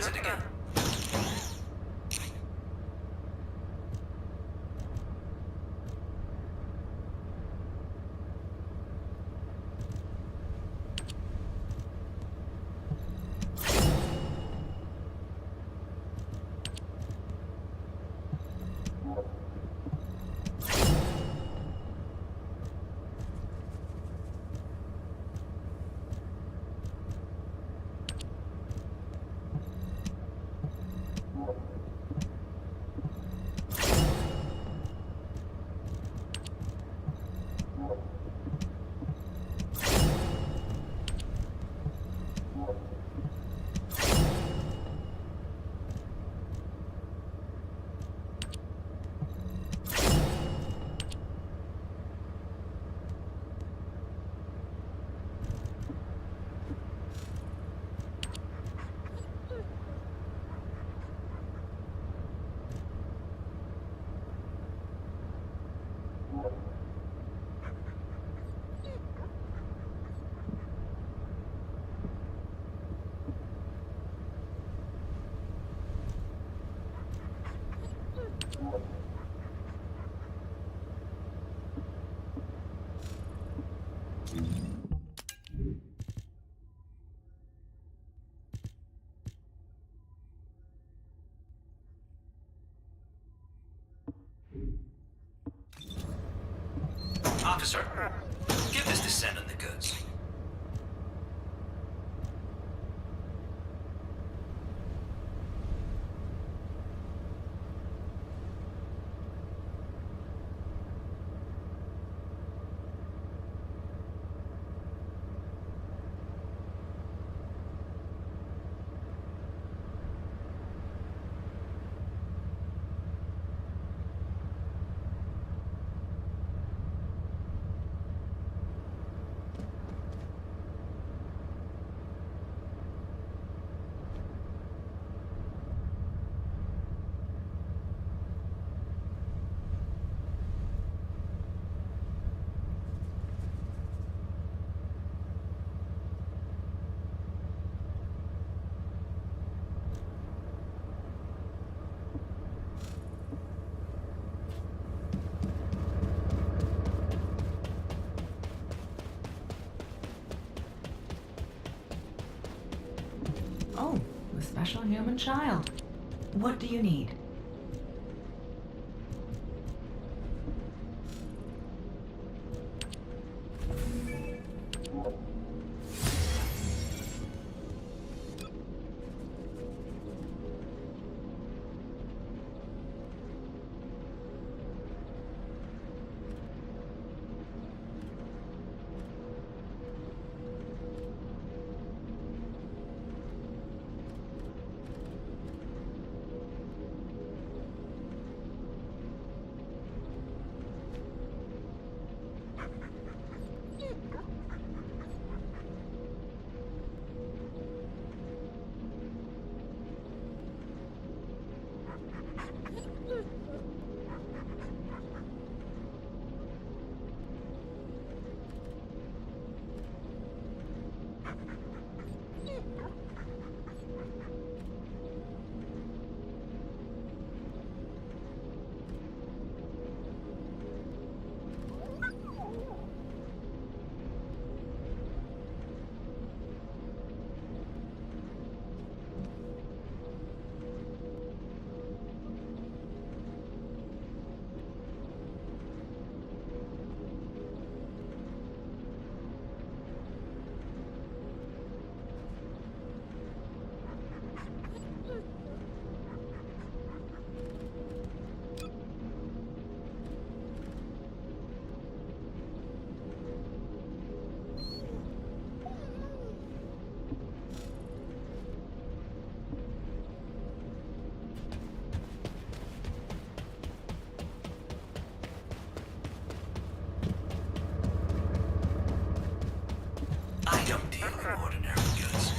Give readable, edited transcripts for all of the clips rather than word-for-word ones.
visit again. Officer, give this descendant the goods. Oh, the special human child. What do you need? I don't deal in ordinary goods.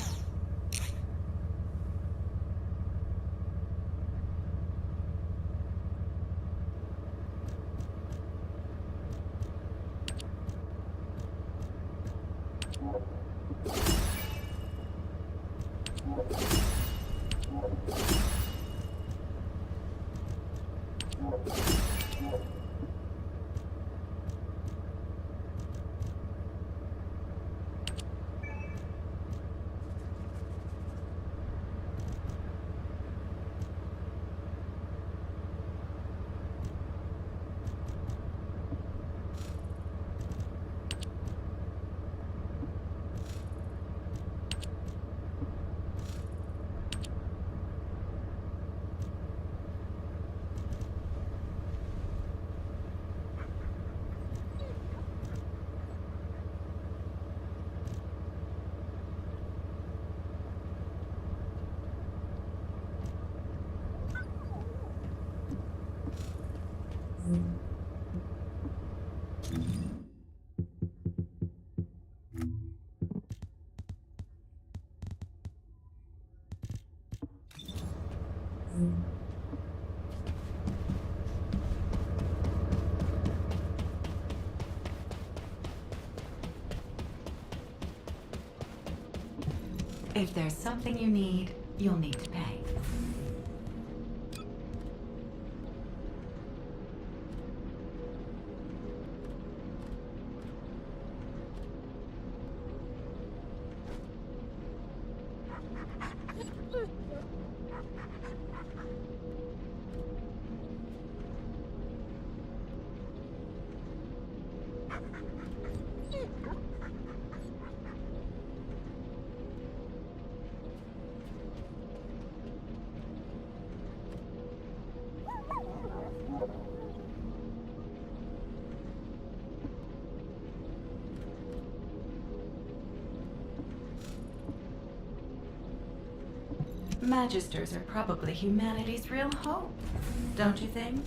If there's something you need, you'll need to pay. Magisters are probably humanity's real hope, don't you think?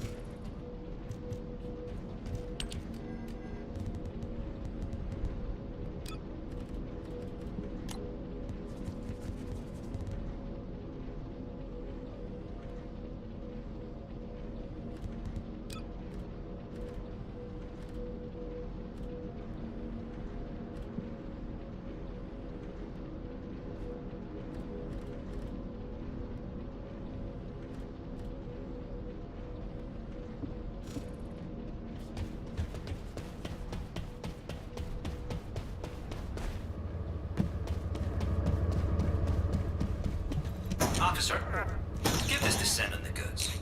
Officer, give this Descendant the goods.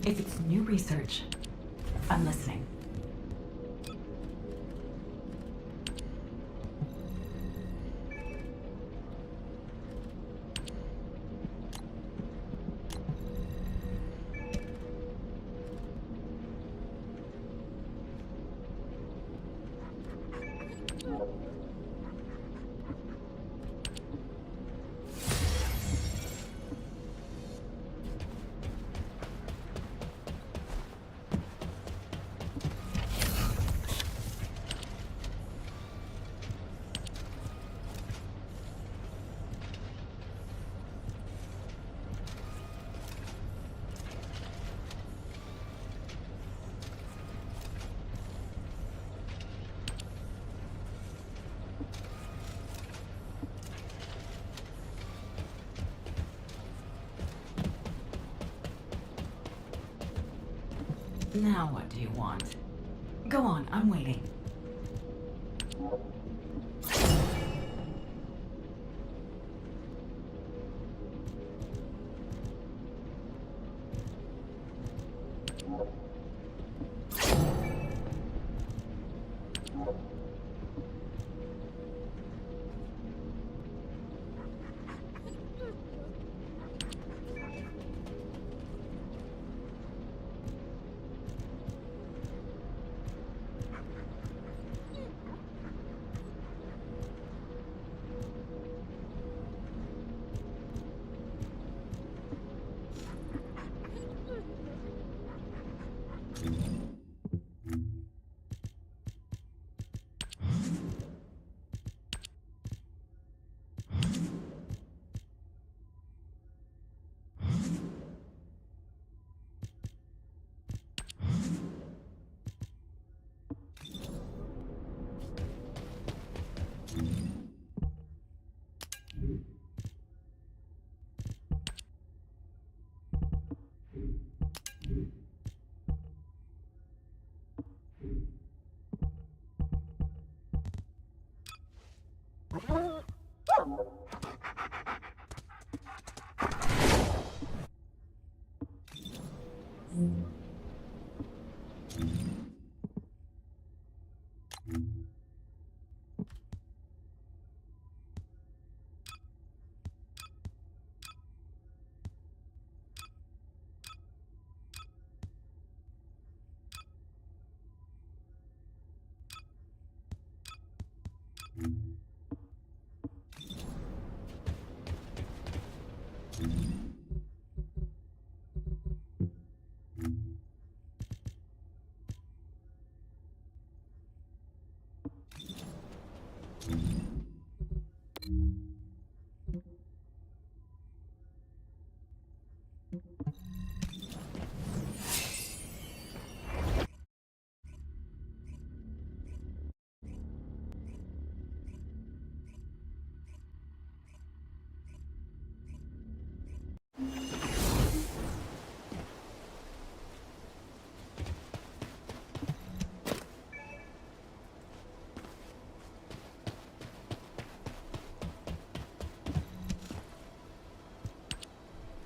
If it's new research, I'm listening. Now what do you want? Go on, I'm waiting.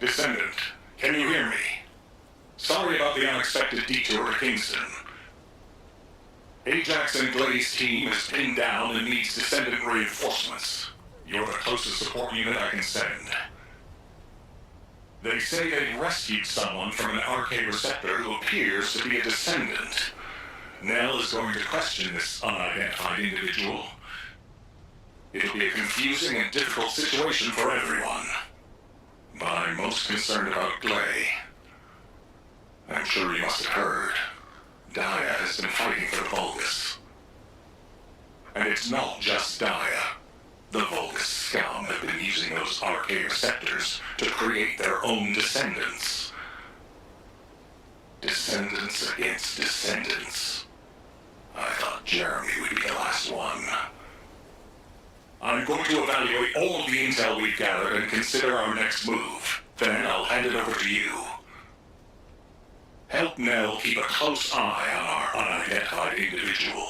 Descendant, can you hear me? Sorry about the unexpected detour to Kingston. Ajax and Glade's team is pinned down and needs Descendant reinforcements. You're the closest support unit I can send. They say they rescued someone from an RK receptor who appears to be a Descendant. Nell is going to question this unidentified individual. It'll be a confusing and difficult situation for everyone. But I'm most concerned about Glay. I'm sure you must have heard. Daya has been fighting for the Vulgus. And it's not just Daya. The Vulgus scum have been using those RK receptors to create their own descendants. Descendants against descendants. I thought Jeremy would be the last one. I'm going to evaluate all the intel we've gathered and consider our next move. Then I'll hand it over to you. Help Nell keep a close eye on our unidentified individual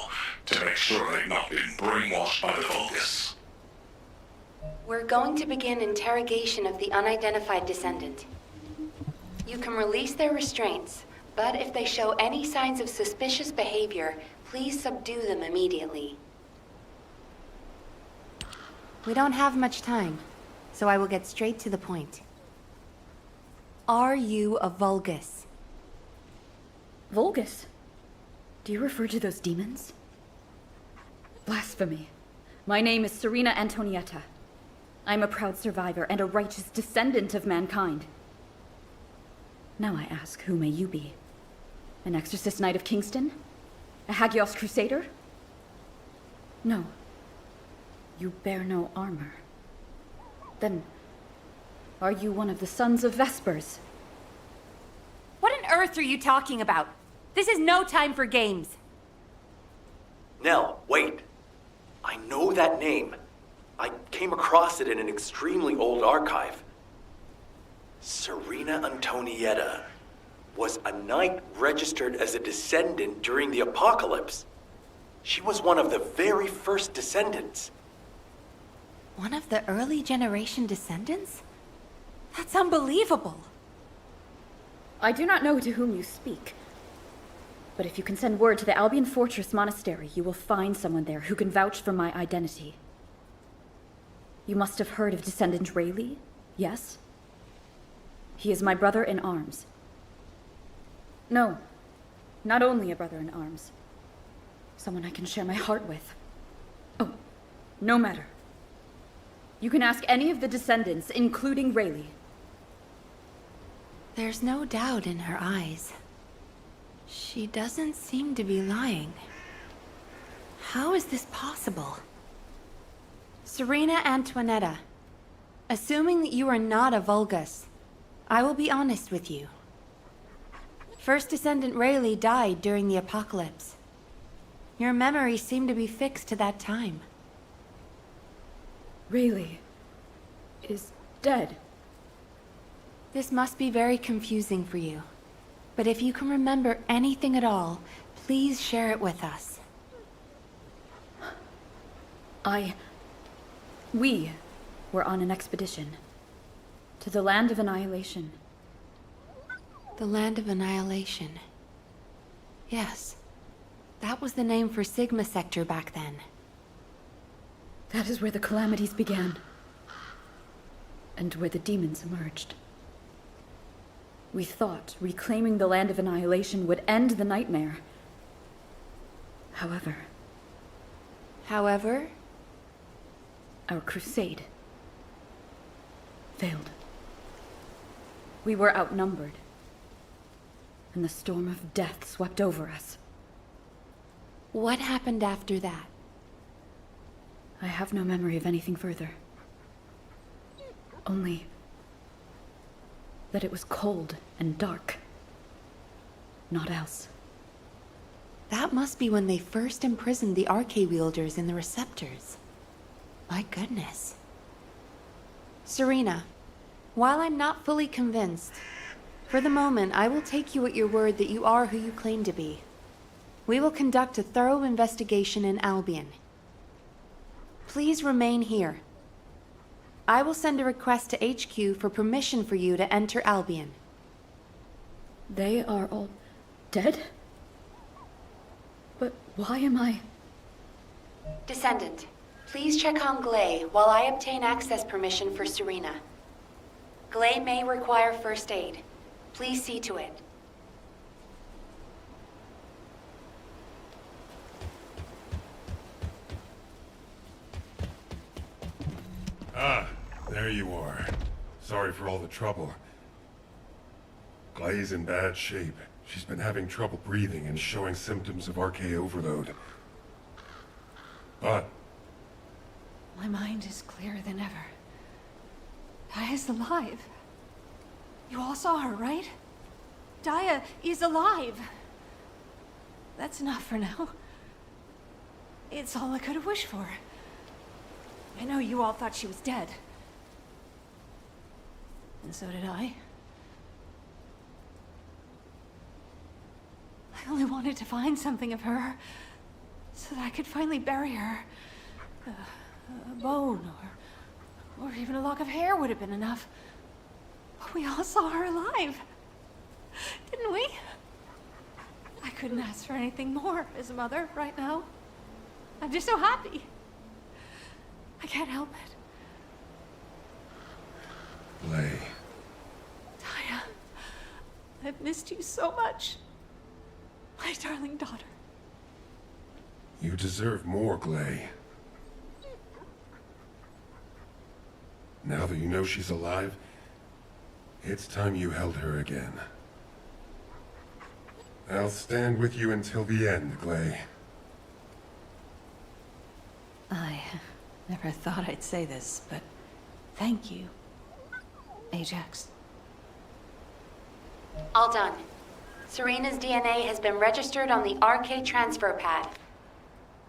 to make sure they've not been brainwashed by the Vulgus. We're going to begin interrogation of the unidentified descendant. You can release their restraints, but if they show any signs of suspicious behavior, please subdue them immediately. We don't have much time, so I will get straight to the point. Are you a Vulgus? Vulgus? Do you refer to those demons? Blasphemy. My name is Serena Antonietta. I'm a proud survivor and a righteous descendant of mankind. Now I ask, who may you be? An exorcist knight of Kingston? A Hagios crusader? No. You bear no armor. Then, are you one of the sons of Vespers? What on earth are you talking about? This is no time for games. Nell, wait. I know that name. I came across it in an extremely old archive. Serena Antonietta was a knight registered as a descendant during the apocalypse. She was one of the very first descendants. One of the early generation descendants? That's unbelievable. I do not know to whom you speak. But if you can send word to the Albion Fortress Monastery, you will find someone there who can vouch for my identity. You must have heard of Descendant Rayleigh, yes? He is my brother in arms. No, not only a brother in arms. Someone I can share my heart with. Oh, no matter. You can ask any of the descendants, including Rayleigh. There's no doubt in her eyes. She doesn't seem to be lying. How is this possible? Serena Antoinetta, assuming that you are not a Vulgus, I will be honest with you. First Descendant Rayleigh died during the apocalypse. Your memories seem to be fixed to that time. Rayleigh is dead. This must be very confusing for you. But if you can remember anything at all, please share it with us. We were on an expedition to the Land of Annihilation. The Land of Annihilation. Yes. That was the name for Sigma Sector back then. That is where the calamities began. And where the demons emerged. We thought reclaiming the Land of Annihilation would end the nightmare. However, our crusade failed. We were outnumbered, and the storm of death swept over us. What happened after that? I have no memory of anything further. Only that it was cold and dark. Not else. That must be when they first imprisoned the Arche-wielders in the receptors. My goodness. Serena, while I'm not fully convinced, for the moment I will take you at your word that you are who you claim to be. We will conduct a thorough investigation in Albion. Please remain here. I will send a request to HQ for permission for you to enter Albion. They are all dead? But why am I... Descendant, please check on Glay while I obtain access permission for Serena. Glay may require first aid. Please see to it. Ah, there you are. Sorry for all the trouble. Glay's in bad shape. She's been having trouble breathing and showing symptoms of Arche overload. But My mind is clearer than ever. Dia is alive. You all saw her, right? Dia is alive. That's enough for now. It's all I could have wished for. I know you all thought she was dead. And so did I. I only wanted to find something of her, so that I could finally bury her. A bone, or even a lock of hair would have been enough. But we all saw her alive, didn't we? I couldn't ask for anything more as a mother right now. I'm just so happy. I can't help it. Glay, Dia, I've missed you so much. My darling daughter. you deserve more, Glay. Now that you know she's alive, it's time you held her again. I'll stand with you until the end, Glay. I never thought I'd say this, but thank you, Ajax. All done. Serena's DNA has been registered on the Arche transfer pad.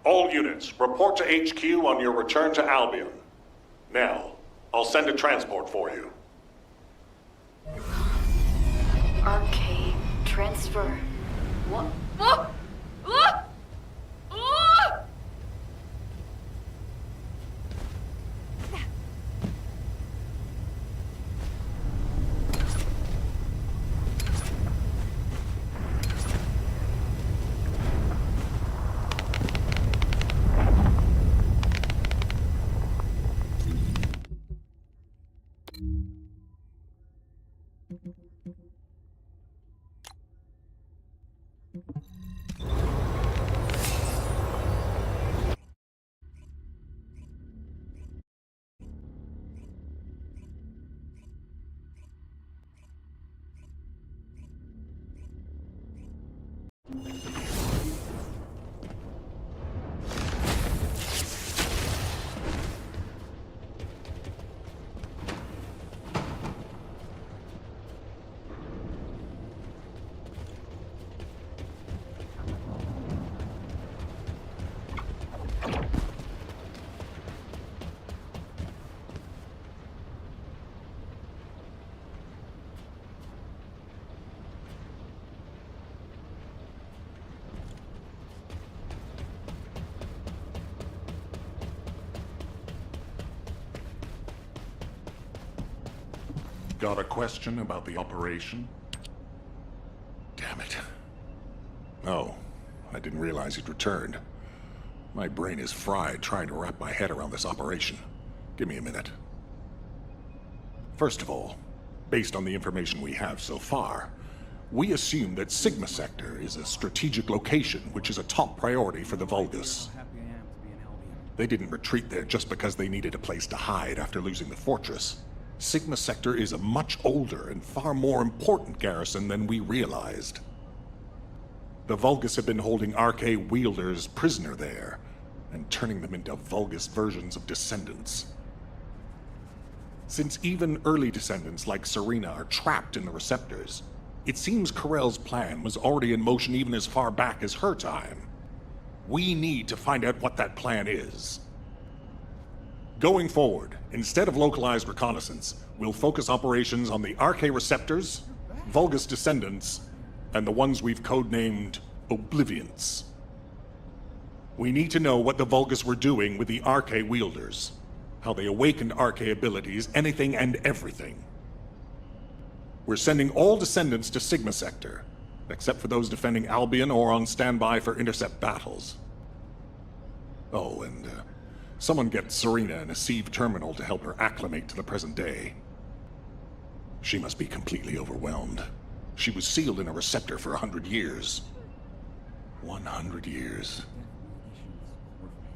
All units, report to HQ on your return to Albion. Now, I'll send a transport for you. Arcade transfer. What? Got a question about the operation? Damn it. Oh, I didn't realize you'd returned. My brain is fried trying to wrap my head around this operation. Give me a minute. First of all, based on the information we have so far, we assume that Sigma Sector is a strategic location which is a top priority for the Vulgus. They didn't retreat there just because they needed a place to hide after losing the fortress. Sigma Sector is a much older and far more important garrison than we realized. The Vulgus have been holding RK wielders prisoner there, and turning them into Vulgus versions of Descendants. Since even early Descendants like Serena are trapped in the receptors, it seems Corell's plan was already in motion even as far back as her time. We need to find out what that plan is. Going forward, instead of localized reconnaissance, we'll focus operations on the RK receptors, Vulgus Descendants, and the ones we've codenamed Oblivions. We need to know what the Vulgus were doing with the RK wielders, how they awakened RK abilities, anything and everything. We're sending all Descendants to Sigma Sector, except for those defending Albion or on standby for intercept battles. Oh, and someone get Serena in a sieve terminal to help her acclimate to the present day. She must be completely overwhelmed. She was sealed in a receptor for 100 years. 100 years.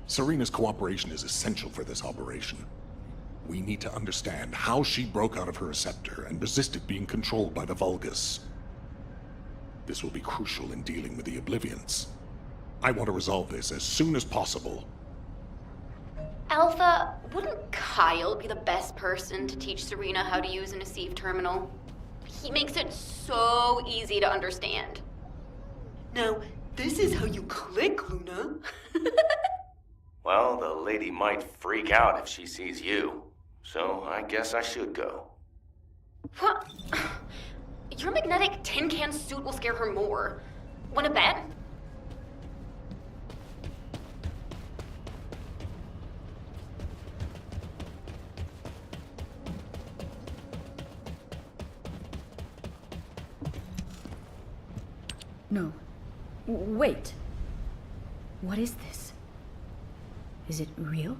Serena's cooperation is essential for this operation. We need to understand how she broke out of her receptor and resisted being controlled by the Vulgus. This will be crucial in dealing with the Oblivions. I want to resolve this as soon as possible. Alpha, wouldn't Kyle be the best person to teach Serena how to use an Asive terminal? He makes it so easy to understand. Now, this is how you click, Luna. Well, the lady might freak out if she sees you. So I guess I should go. What? Your magnetic tin can suit will scare her more. Wanna bet? No. Wait. What is this? Is it real?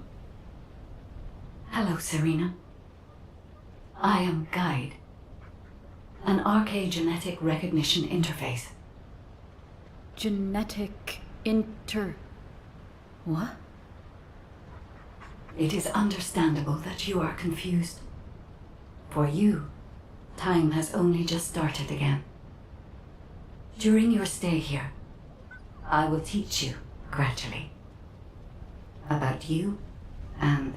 Hello, Serena. I am Guide, an RK genetic recognition interface. Genetic What? It is understandable that you are confused. For you, time has only just started again. During your stay here, I will teach you, gradually, about you and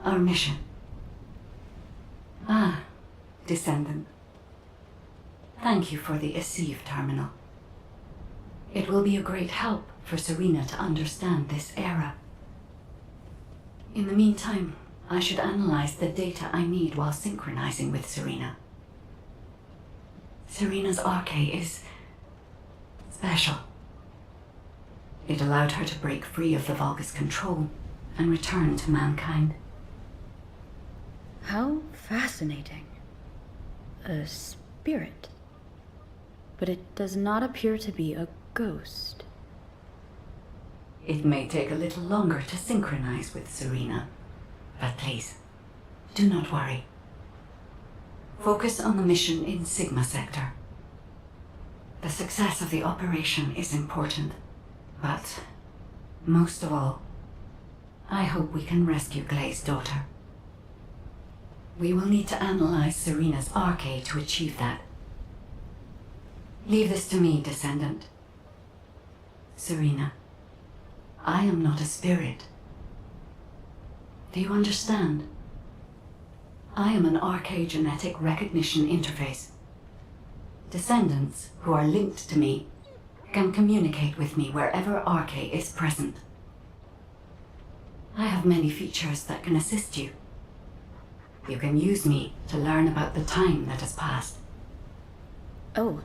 our mission. Ah, Descendant. Thank you for the Asive terminal. It will be a great help for Serena to understand this era. In the meantime, I should analyze the data I need while synchronizing with Serena. Serena's RK is special. It allowed her to break free of the Vulgus control and return to mankind. How fascinating. A spirit. But it does not appear to be a ghost. It may take a little longer to synchronize with Serena, but please, do not worry. Focus on the mission in Sigma Sector. The success of the operation is important, but most of all, I hope we can rescue Glay's daughter. We will need to analyze Serena's RK to achieve that. Leave this to me, Descendant. Serena, I am not a spirit. Do you understand? I am an RK genetic recognition interface. Descendants who are linked to me can communicate with me wherever RK is present. I have many features that can assist you. You can use me to learn about the time that has passed. Oh,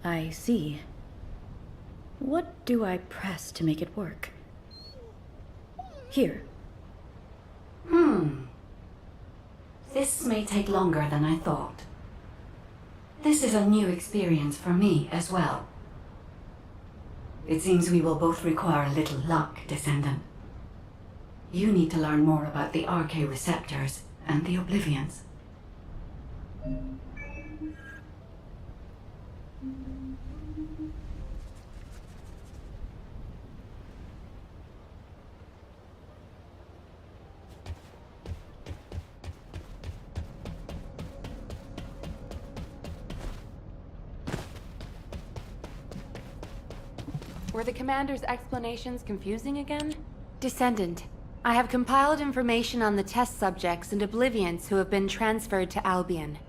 I see. What do I press to make it work? Here. This may take longer than I thought. This is a new experience for me as well. It seems we will both require a little luck, Descendant. You need to learn more about the RK receptors and the Oblivions. Were the commander's explanations confusing again? Descendant, I have compiled information on the test subjects and Oblivions who have been transferred to Albion.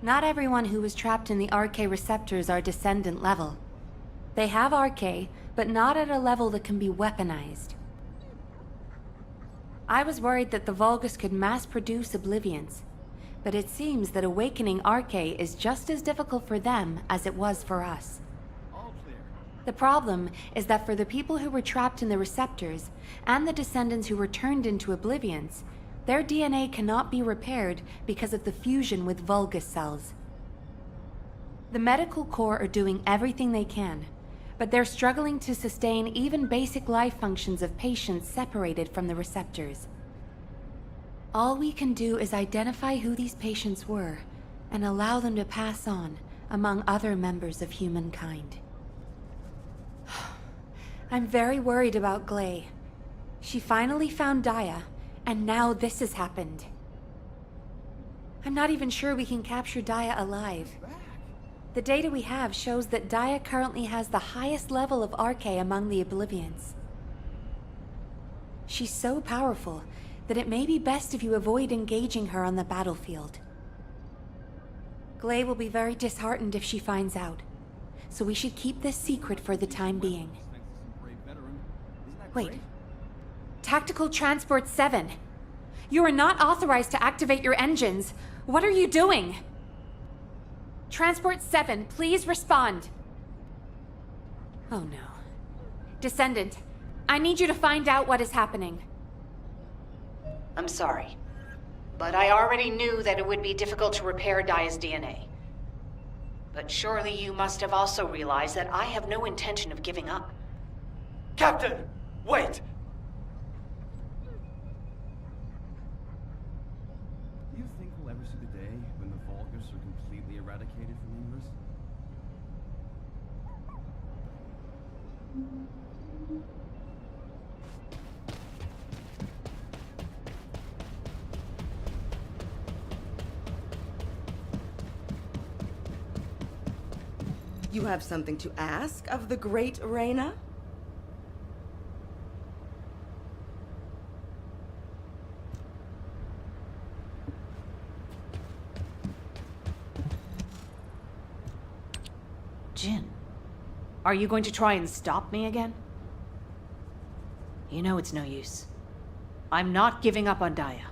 Not everyone who was trapped in the RK receptors are Descendant level. They have RK, but not at a level that can be weaponized. I was worried that the Vulgus could mass-produce Oblivions, but it seems that awakening RK is just as difficult for them as it was for us. The problem is that for the people who were trapped in the receptors, and the Descendants who were turned into Oblivions, their DNA cannot be repaired because of the fusion with Vulgus cells. The medical corps are doing everything they can, but they're struggling to sustain even basic life functions of patients separated from the receptors. All we can do is identify who these patients were, and allow them to pass on among other members of humankind. I'm very worried about Gley. She finally found Daya, and now this has happened. I'm not even sure we can capture Daya alive. The data we have shows that Daya currently has the highest level of RK among the Oblivions. She's so powerful that it may be best if you avoid engaging her on the battlefield. Gley will be very disheartened if she finds out, so we should keep this secret for the time being. Wait. Tactical Transport 7. You are not authorized to activate your engines. What are you doing? Transport 7, please respond. Oh no. Descendant, I need you to find out what is happening. I'm sorry, but I already knew that it would be difficult to repair Daya's DNA. But surely you must have also realized that I have no intention of giving up. Captain! Wait! Do you think we'll ever see the day when the Vulgus are completely eradicated from the universe? You have something to ask of the great Reyna? Jin, are you going to try and stop me again? You know it's no use. I'm not giving up on Daya.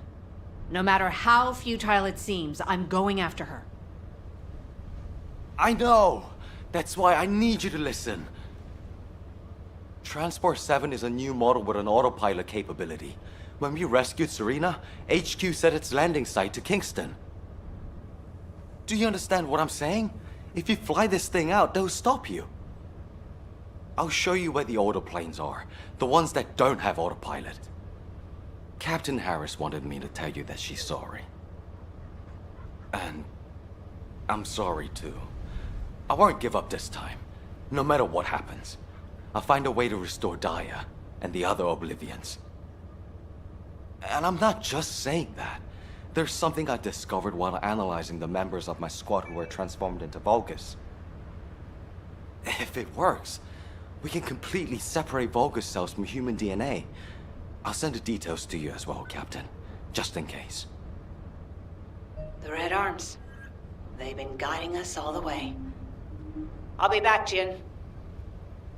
No matter how futile it seems, I'm going after her. I know! That's why I need you to listen. Transport 7 is a new model with an autopilot capability. When we rescued Serena, HQ set its landing site to Kingston. Do you understand what I'm saying? If you fly this thing out, they'll stop you. I'll show you where the autoplanes are, the ones that don't have autopilot. Captain Harris wanted me to tell you that she's sorry. And I'm sorry too. I won't give up this time, no matter what happens. I'll find a way to restore Daya and the other Oblivions. And I'm not just saying that. There's something I discovered while analyzing the members of my squad who were transformed into Vulgus. If it works, we can completely separate Vulgus cells from human DNA. I'll send the details to you as well, Captain, just in case. The Red Arms. They've been guiding us all the way. I'll be back, Jin.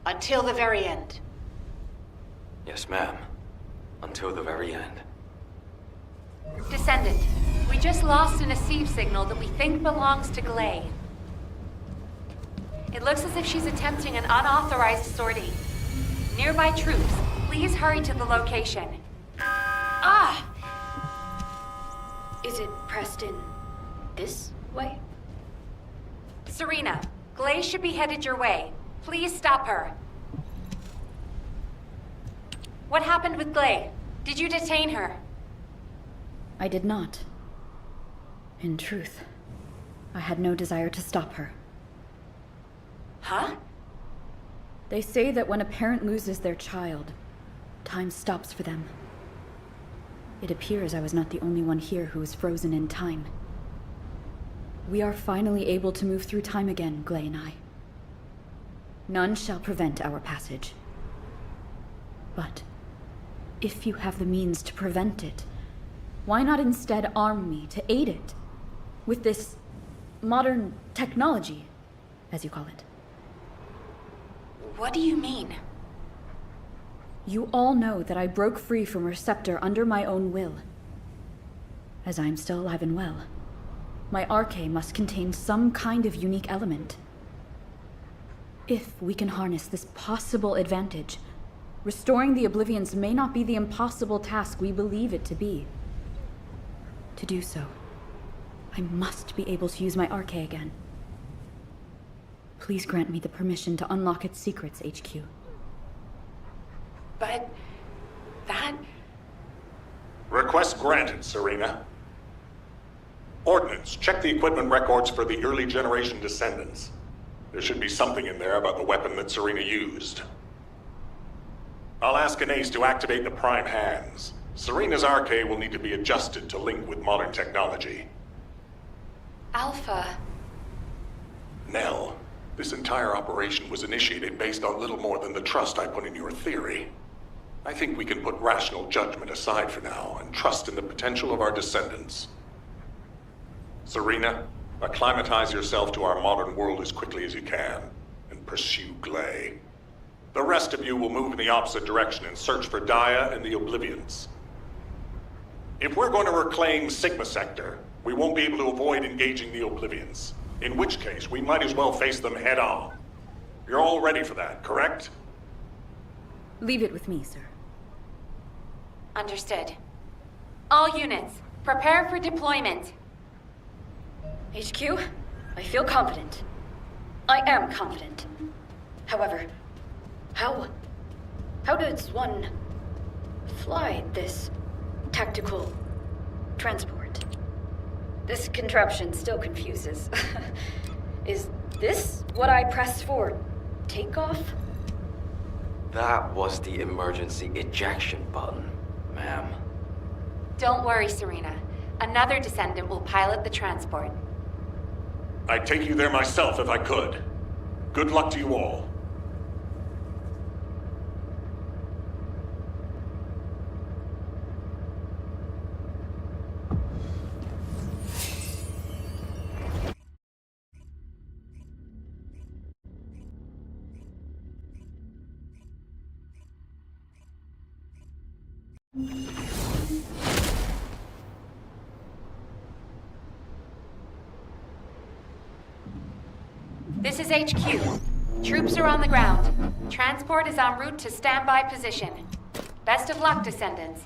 Until the very end. Yes, ma'am. Until the very end. Descendant, we just lost an Asive signal that we think belongs to Gley. It looks as if she's attempting an unauthorized sortie. Nearby troops, please hurry to the location. Ah! Is it pressed in this way? Serena, Glay should be headed your way. Please stop her. What happened with Glay? Did you detain her? I did not. In truth, I had no desire to stop her. Huh? They say that when a parent loses their child, time stops for them. It appears I was not the only one here who was frozen in time. We are finally able to move through time again, Glay and I. None shall prevent our passage. But if you have the means to prevent it, why not instead arm me to aid it with this modern technology, as you call it? What do you mean? You all know that I broke free from Receptor under my own will. As I am still alive and well, my arche must contain some kind of unique element. If we can harness this possible advantage, restoring the Oblivions may not be the impossible task we believe it to be. To do so, I must be able to use my arche again. Please grant me the permission to unlock its secrets, HQ. But... that... Request granted, Serena. Ordnance, check the equipment records for the early generation Descendants. There should be something in there about the weapon that Serena used. I'll ask Anais to activate the Prime Hands. Serena's arche will need to be adjusted to link with modern technology. Alpha... Nell, this entire operation was initiated based on little more than the trust I put in your theory. I think we can put rational judgment aside for now and trust in the potential of our Descendants. Serena, acclimatize yourself to our modern world as quickly as you can, and pursue Glay. The rest of you will move in the opposite direction and search for Daya and the Oblivions. If we're going to reclaim Sigma Sector, we won't be able to avoid engaging the Oblivions. In which case, we might as well face them head on. You're all ready for that, correct? Leave it with me, sir. Understood. All units, prepare for deployment. HQ, I feel confident. I am confident. However, how does one fly this tactical transport? This contraption still confuses. Is this what I pressed for takeoff? That was the emergency ejection button, ma'am. Don't worry, Serena. Another Descendant will pilot the transport. I'd take you there myself if I could. Good luck to you all. This is HQ. Troops are on the ground. Transport is en route to standby position. Best of luck, Descendants.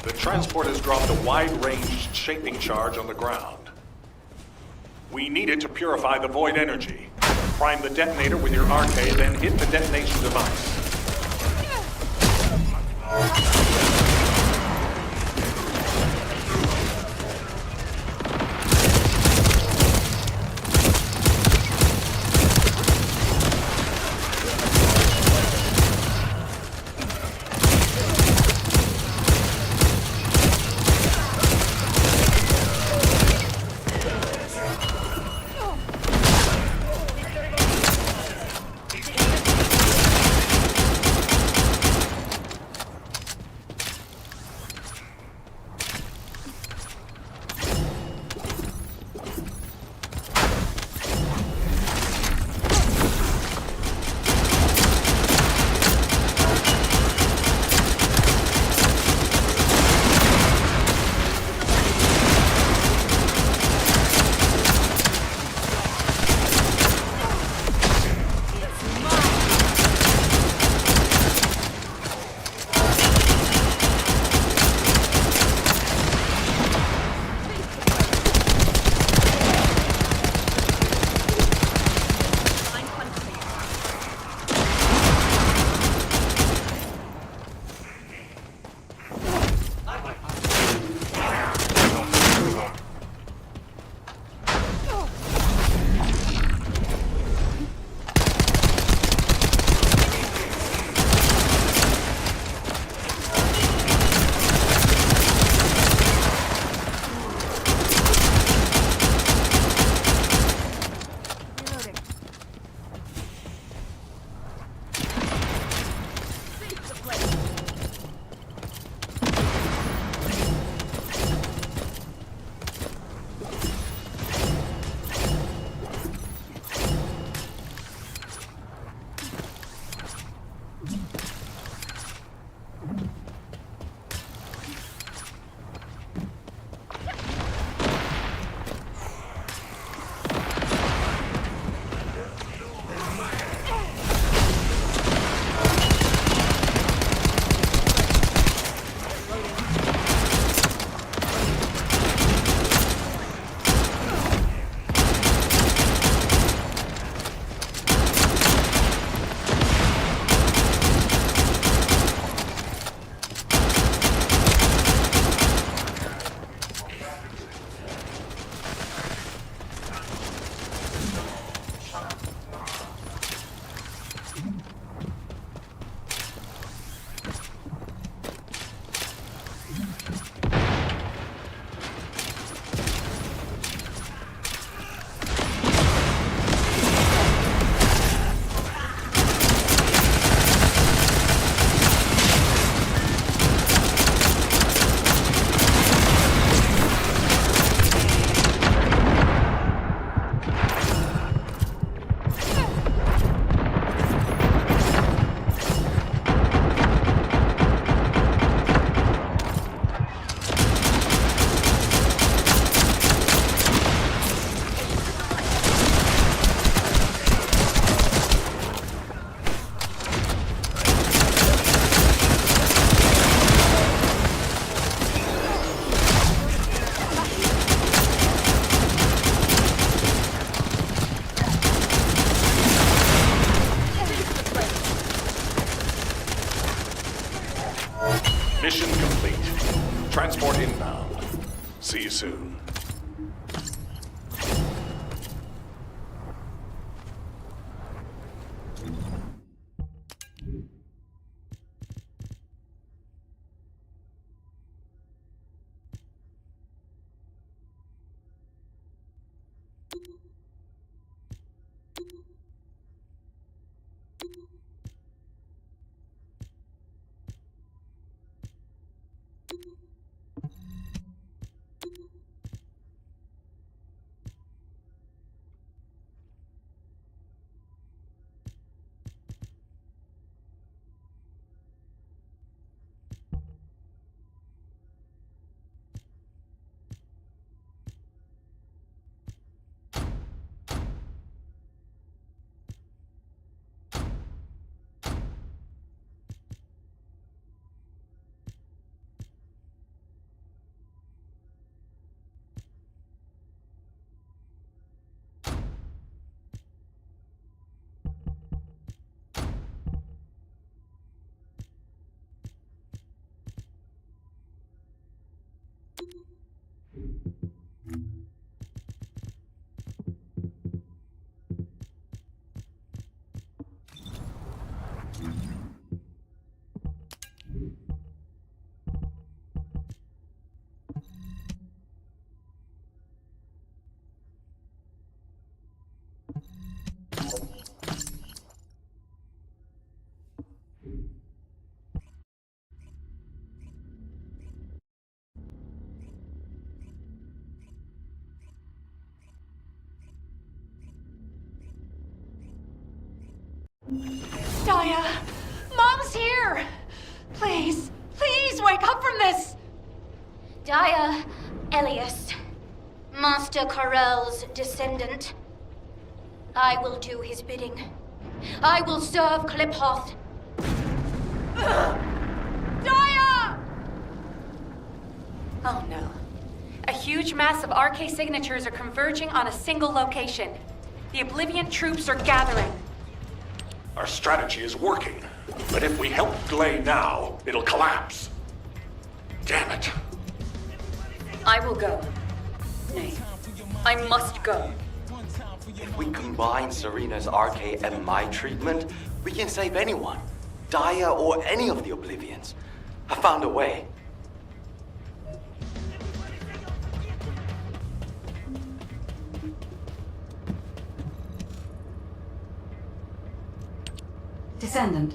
The transport has dropped a wide-range shaping charge on the ground. We need it to purify the void energy. Prime the detonator with your arche, then hit the detonation device. Mission complete. Transport inbound. See you soon. Daya! Mom's here! Please, please wake up from this! Daya, Elias, Master Corell's descendant. I will do his bidding. I will serve Kliphoth. Daya! Oh no. A huge mass of RK signatures are converging on a single location. The Oblivion troops are gathering. Our strategy is working, but if we help Glay now, it'll collapse. Damn it. I will go. Nay, I must go. If we combine Serena's RK and my treatment, we can save anyone. Daya or any of the Oblivions. I found a way. Descendant,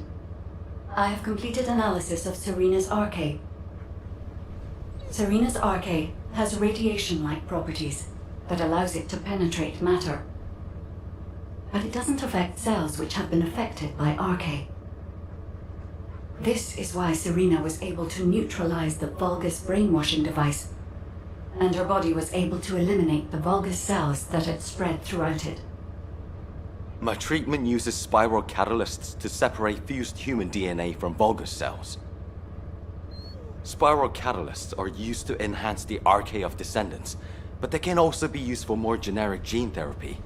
I have completed analysis of Serena's RK. Serena's RK has radiation-like properties that allows it to penetrate matter. But it doesn't affect cells which have been affected by RK. This is why Serena was able to neutralize the Vulgus brainwashing device, and her body was able to eliminate the Vulgus cells that had spread throughout it. My treatment uses spiral catalysts to separate fused human DNA from Vulgus cells. Spiral catalysts are used to enhance the RK of descendants, but they can also be used for more generic gene therapy.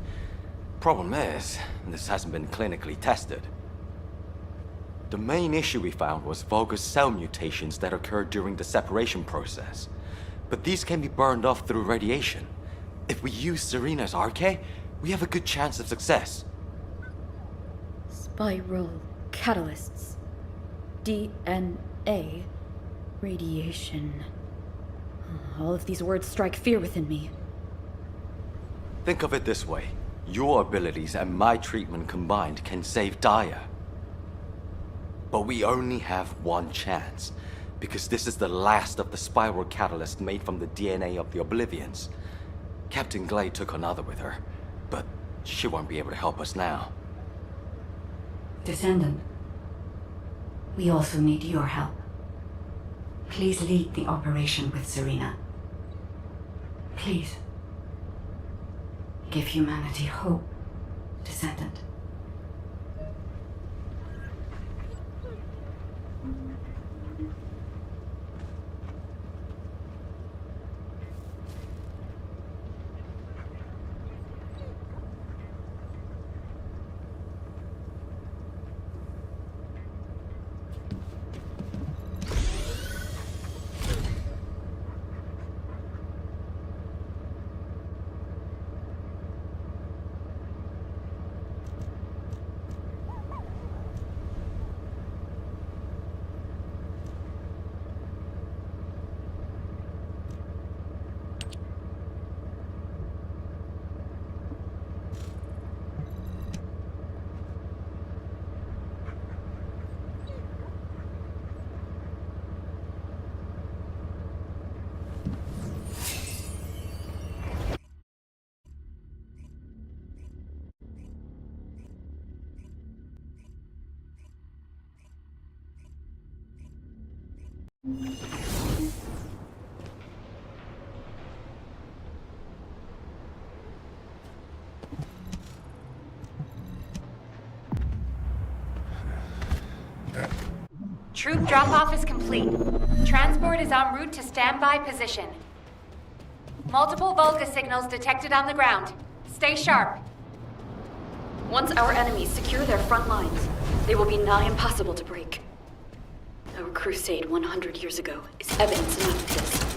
Problem is, this hasn't been clinically tested. The main issue we found was Vulgus cell mutations that occurred during the separation process. But these can be burned off through radiation. If we use Serena's RK, we have a good chance of success. Spiral catalysts. DNA. Radiation. All of these words strike fear within me. Think of it this way. Your abilities and my treatment combined can save Daya. But we only have one chance, because this is the last of the spiral catalyst made from the DNA of the Oblivions. Captain Glade took another with her, but she won't be able to help us now. Descendant, we also need your help. Please lead the operation with Serena. Please. Give humanity hope, Descendant. Troop drop-off is complete. Transport is en route to standby position. Multiple Volga signals detected on the ground. Stay sharp. Once our enemies secure their front lines, they will be nigh impossible to break. Our crusade 100 years ago is evidence enough of this.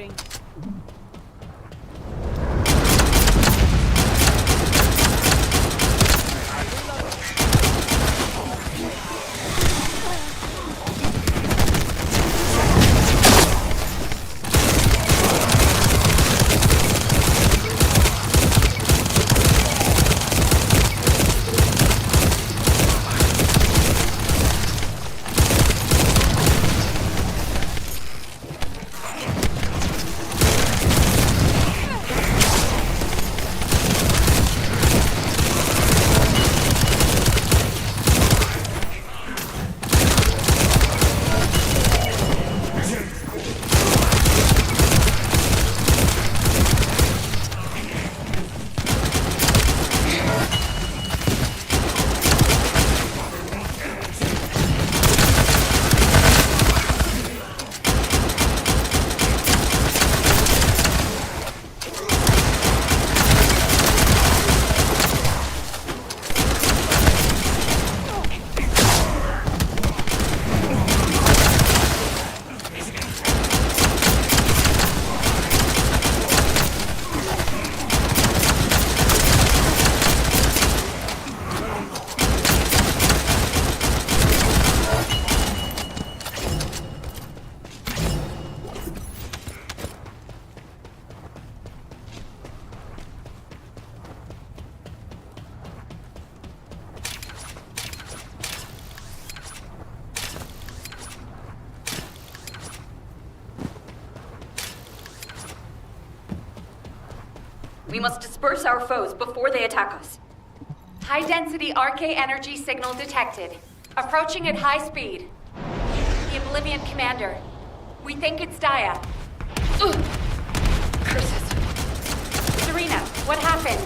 Reloading. We must disperse our foes before they attack us. High-density RK energy signal detected. Approaching at high speed. The Oblivion Commander. We think it's Daya. Ugh. Curses. Serena, what happened?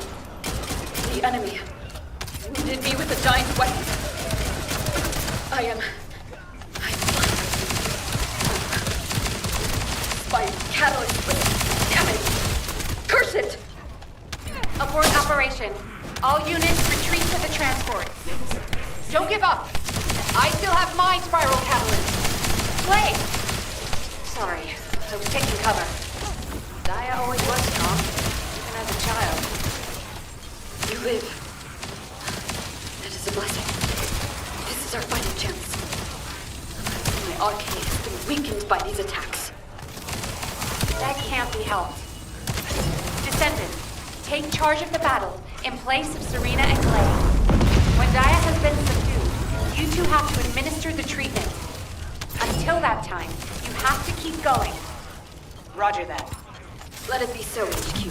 The enemy wounded me with a giant weapon. I'm blind. My catalyst was damaged. Curse it! Abort operation. All units retreat to the transport. Don't give up. I still have my spiral catalyst. Play! Sorry, I was taking cover. Daya always was strong, even as a child. You live. That is a blessing. This is our final chance. My RK has been weakened by these attacks. That can't be helped. Descendant, take charge of the battle in place of Serena and Clay. When Daya has been subdued, you two have to administer the treatment. Until that time, you have to keep going. Roger that. Let it be so, HQ.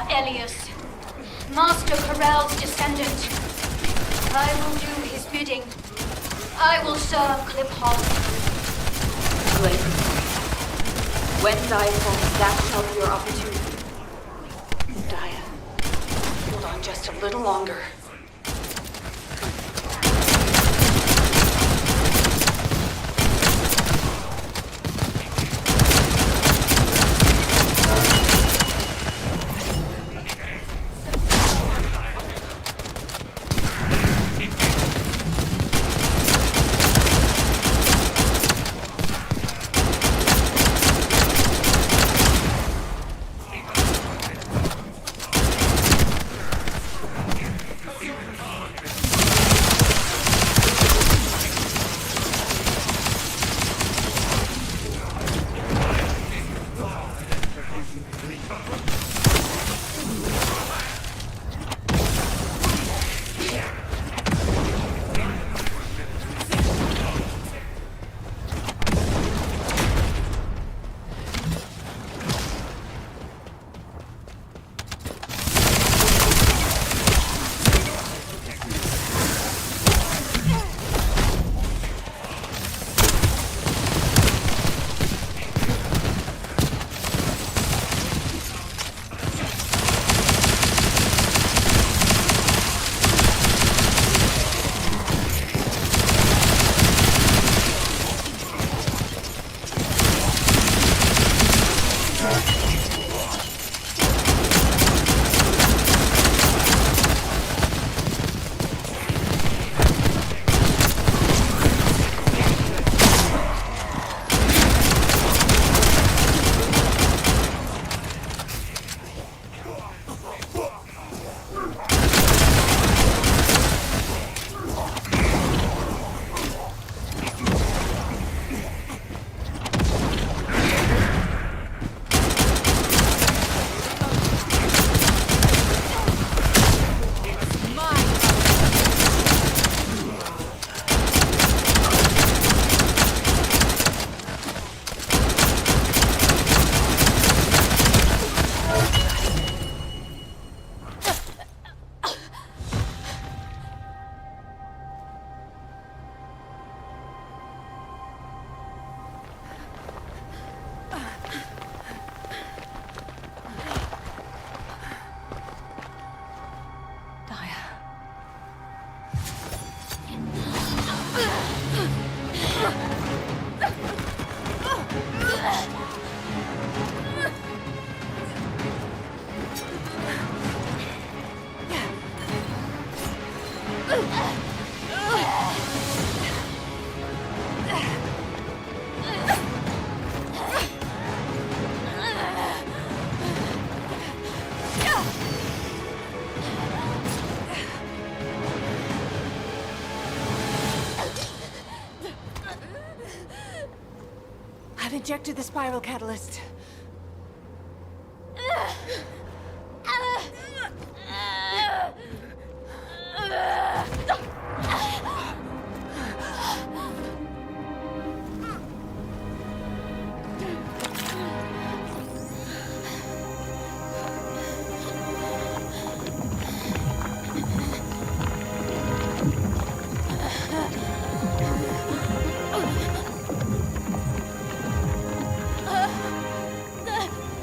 Elias, Master Corell's descendant. I will do his bidding. I will serve Clip-Hop. Clay. When Daya falls, that shall be your opportunity. Daya, hold on just a little longer. I've injected the spiral catalyst.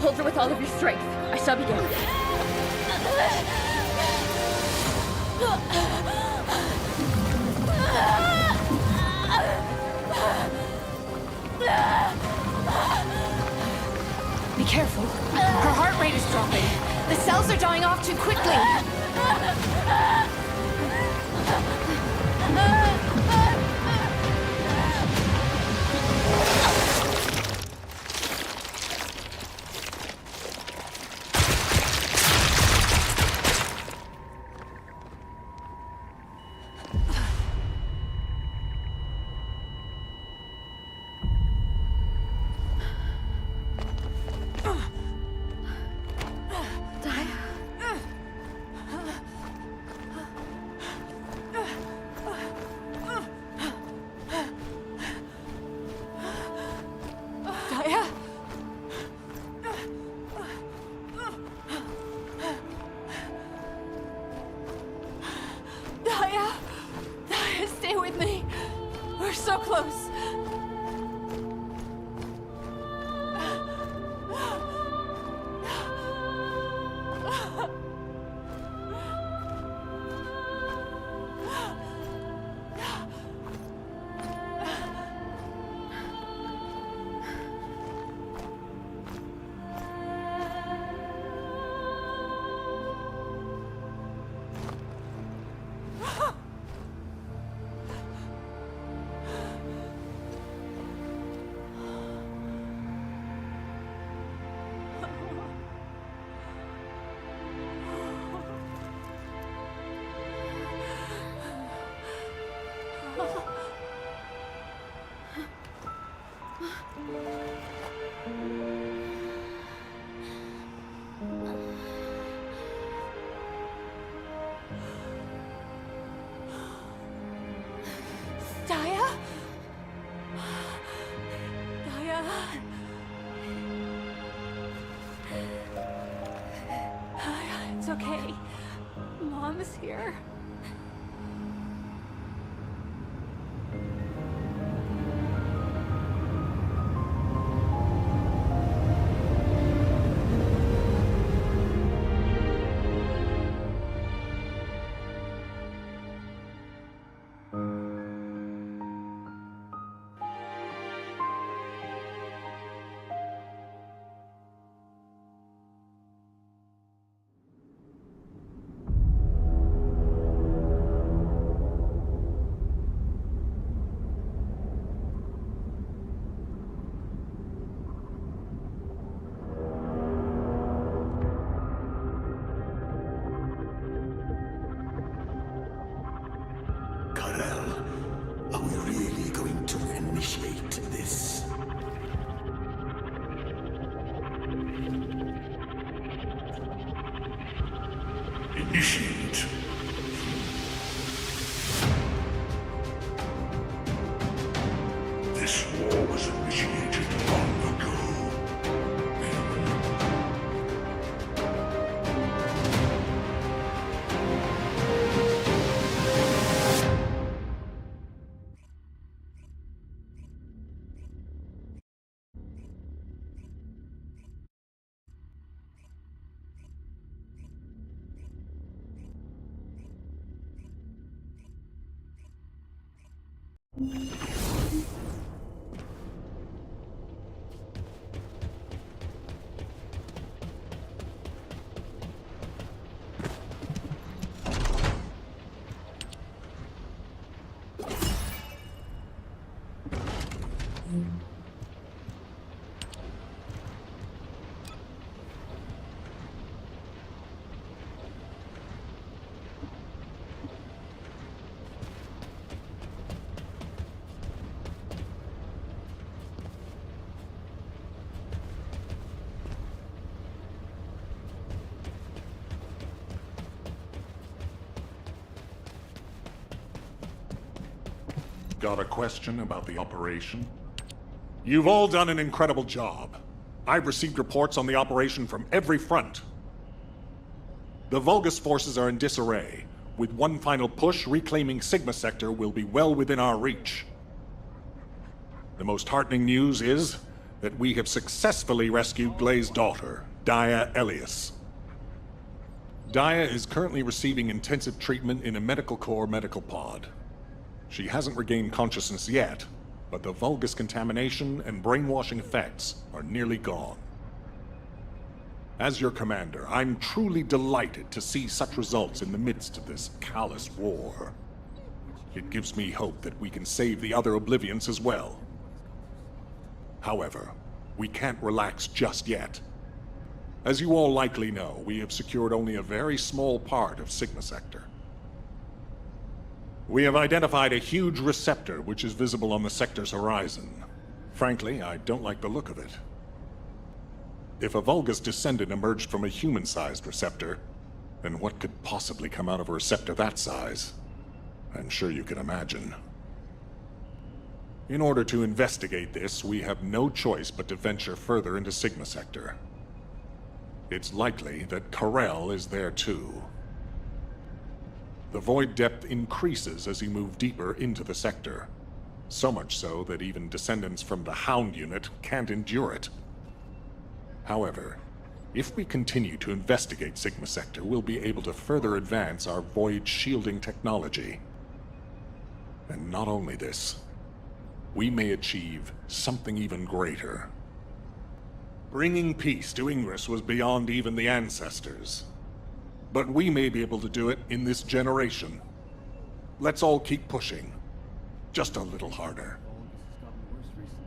Hold her with all of your strength. I shall begin. Be careful. Her heart rate is dropping. The cells are dying off too quickly. So close. okay. Mom's here. Are we really going to initiate this? Initiate. This war was initiated long ago. Got a question about the operation? You've all done an incredible job. I've received reports on the operation from every front. The Vulgus forces are in disarray. With one final push, reclaiming Sigma Sector will be well within our reach. The most heartening news is that we have successfully rescued Glay's daughter, Daya Elias. Daya is currently receiving intensive treatment in a Medical Corps medical pod. She hasn't regained consciousness yet, but the Vulgus contamination and brainwashing effects are nearly gone. As your commander, I'm truly delighted to see such results in the midst of this callous war. It gives me hope that we can save the other Oblivions as well. However, we can't relax just yet. As you all likely know, we have secured only a very small part of Sigma Sector. We have identified a huge receptor which is visible on the sector's horizon. Frankly, I don't like the look of it. If a Vulgus descendant emerged from a human-sized receptor, then what could possibly come out of a receptor that size? I'm sure you can imagine. In order to investigate this, we have no choice but to venture further into Sigma Sector. It's likely that Karel is there too. The void depth increases as you move deeper into the sector. So much so that even descendants from the Hound unit can't endure it. However, if we continue to investigate Sigma Sector, we'll be able to further advance our void shielding technology. And not only this, we may achieve something even greater. Bringing peace to Ingress was beyond even the ancestors. But we may be able to do it in this generation. Let's all keep pushing. Just a little harder.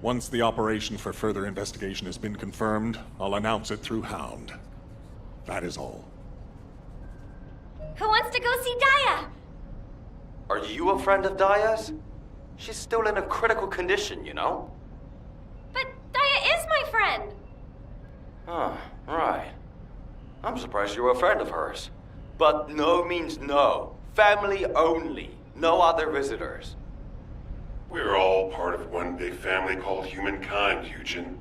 Once the operation for further investigation has been confirmed, I'll announce it through Hound. That is all. Who wants to go see Daya? Are you a friend of Daya's? She's still in a critical condition, you know? But Daya is my friend! Huh, right. I'm surprised you're a friend of hers. But no means no. Family only. No other visitors. We're all part of one big family called humankind, Eugen.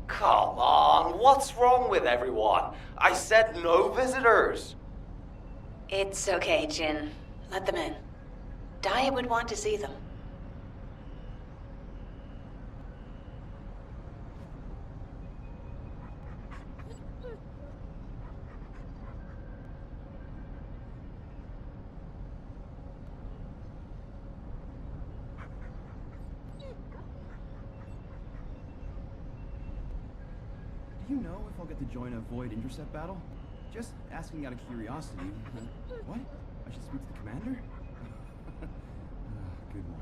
Come on, what's wrong with everyone? I said no visitors. It's okay, Jin. Let them in. Daya would want to see them. Do you know if I'll get to join a Void Intercept battle? Just asking out of curiosity. What? I should speak to the commander? Good one.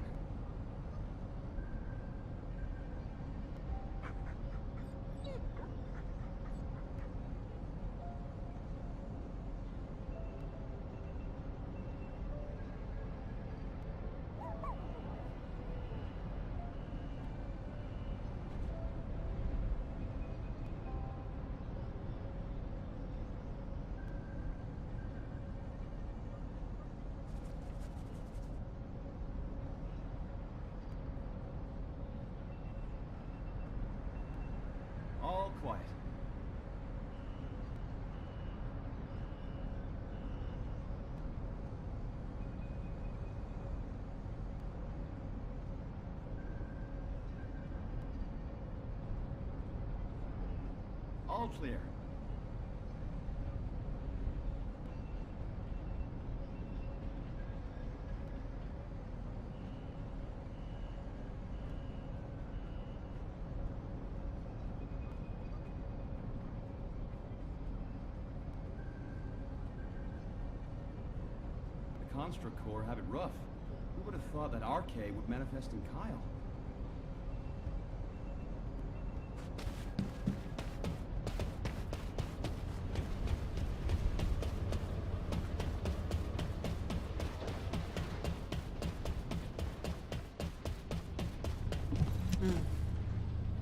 All quiet. All clear. Construct Corps have it rough. Who would have thought that RK would manifest in Kyle?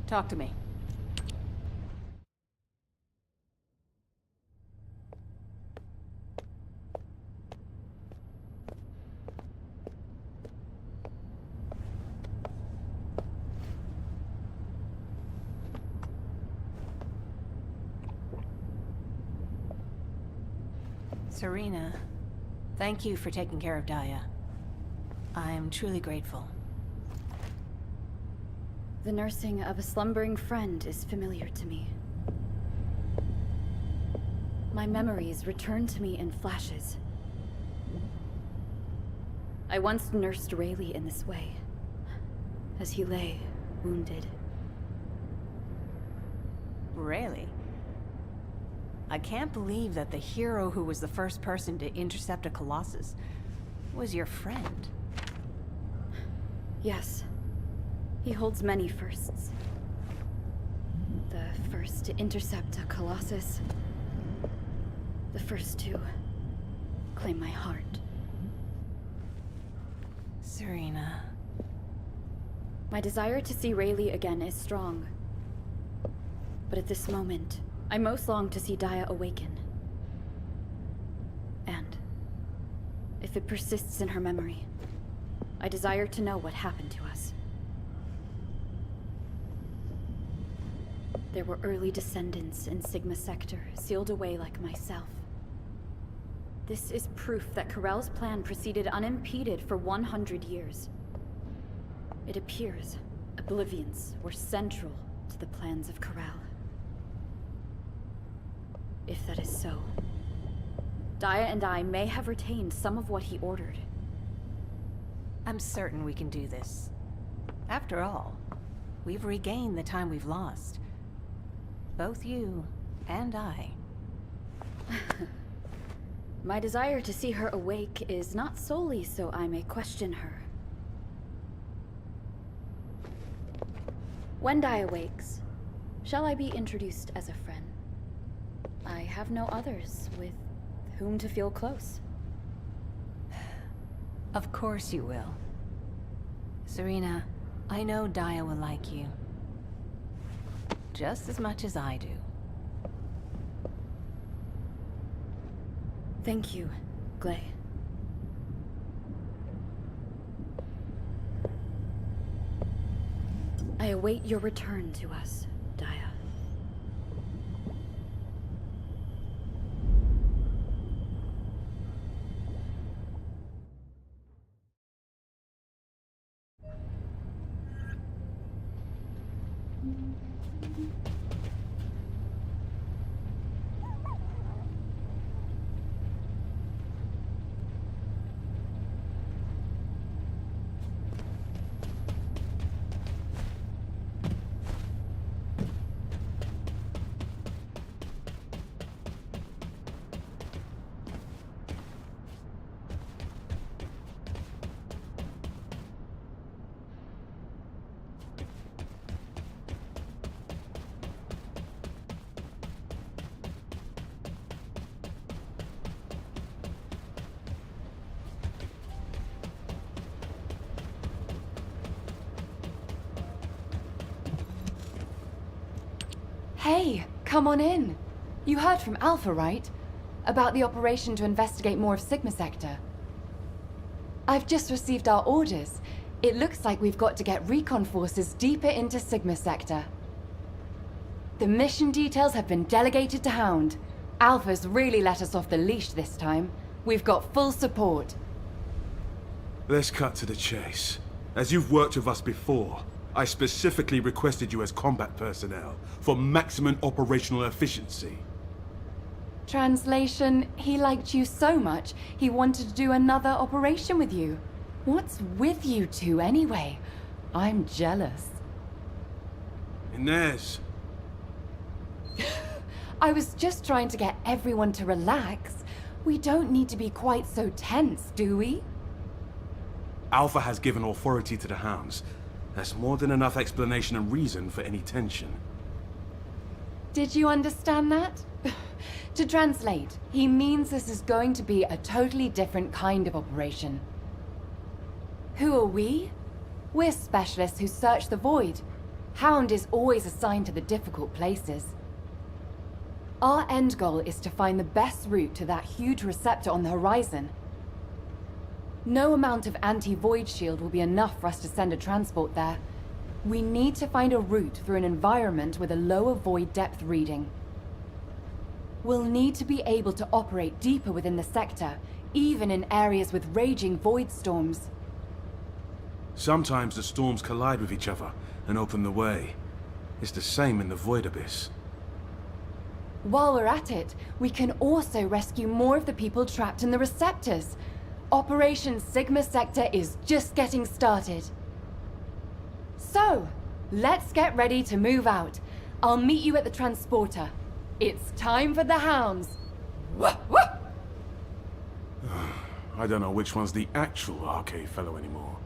Talk to me. Serena, thank you for taking care of Daya. I am truly grateful. The nursing of a slumbering friend is familiar to me. My memories return to me in flashes. I once nursed Rayleigh in this way, as he lay, wounded. Rayleigh? I can't believe that the hero who was the first person to intercept a Colossus was your friend. Yes. He holds many firsts. The first to intercept a Colossus. The first to claim my heart. Serena. My desire to see Rayleigh again is strong. But at this moment, I most long to see Daya awaken. And if it persists in her memory, I desire to know what happened to us. There were early descendants in Sigma Sector, sealed away like myself. This is proof that Corell's plan proceeded unimpeded for 100 years. It appears Oblivions were central to the plans of Corell. If that is so, Daya and I may have retained some of what he ordered. I'm certain we can do this. After all, we've regained the time we've lost. Both you and I. My desire to see her awake is not solely so I may question her. When Daya wakes, shall I be introduced as a friend? I have no others with whom to feel close. Of course you will. Serena, I know Daya will like you. Just as much as I do. Thank you, Glay. I await your return to us, Daya. Hey, come on in. You heard from Alpha, right? About the operation to investigate more of Sigma Sector. I've just received our orders. It looks like we've got to get recon forces deeper into Sigma Sector. The mission details have been delegated to Hound. Alpha's really let us off the leash this time. We've got full support. Let's cut to the chase. As you've worked with us before, I specifically requested you as combat personnel for maximum operational efficiency. Translation, he liked you so much, he wanted to do another operation with you. What's with you two anyway? I'm jealous. Inez. I was just trying to get everyone to relax. We don't need to be quite so tense, do we? Alpha has given authority to the Hounds. That's more than enough explanation and reason for any tension. Did you understand that? To translate, he means this is going to be a totally different kind of operation. Who are we? We're specialists who search the void. Hound is always assigned to the difficult places. Our end goal is to find the best route to that huge receptor on the horizon. No amount of anti-void shield will be enough for us to send a transport there. We need to find a route through an environment with a lower void depth reading. We'll need to be able to operate deeper within the sector, even in areas with raging void storms. Sometimes the storms collide with each other and open the way. It's the same in the void abyss. While we're at it, we can also rescue more of the people trapped in the receptors. Operation Sigma Sector is just getting started. So, let's get ready to move out. I'll meet you at the transporter. It's time for the Hounds. I don't know which one's the actual arcade fellow anymore.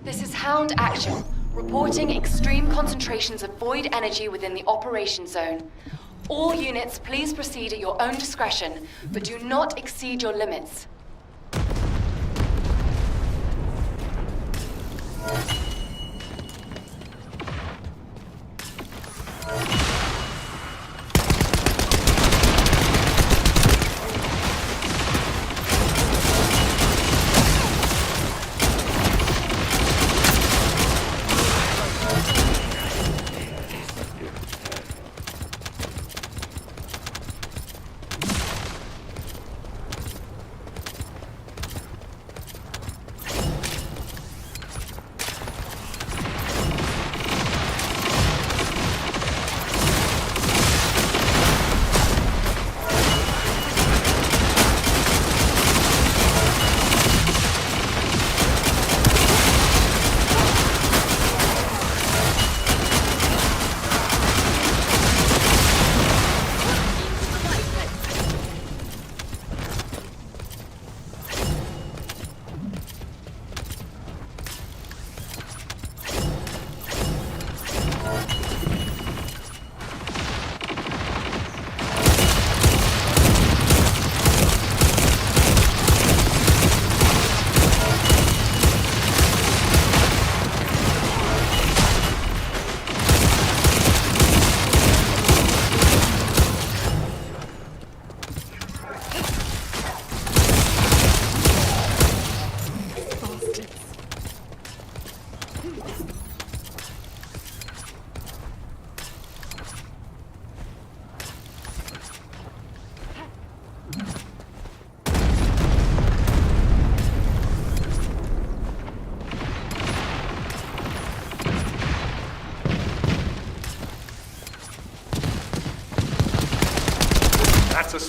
This is Hound Action, reporting extreme concentrations of void energy within the operation zone. All units, please proceed at your own discretion, but do not exceed your limits.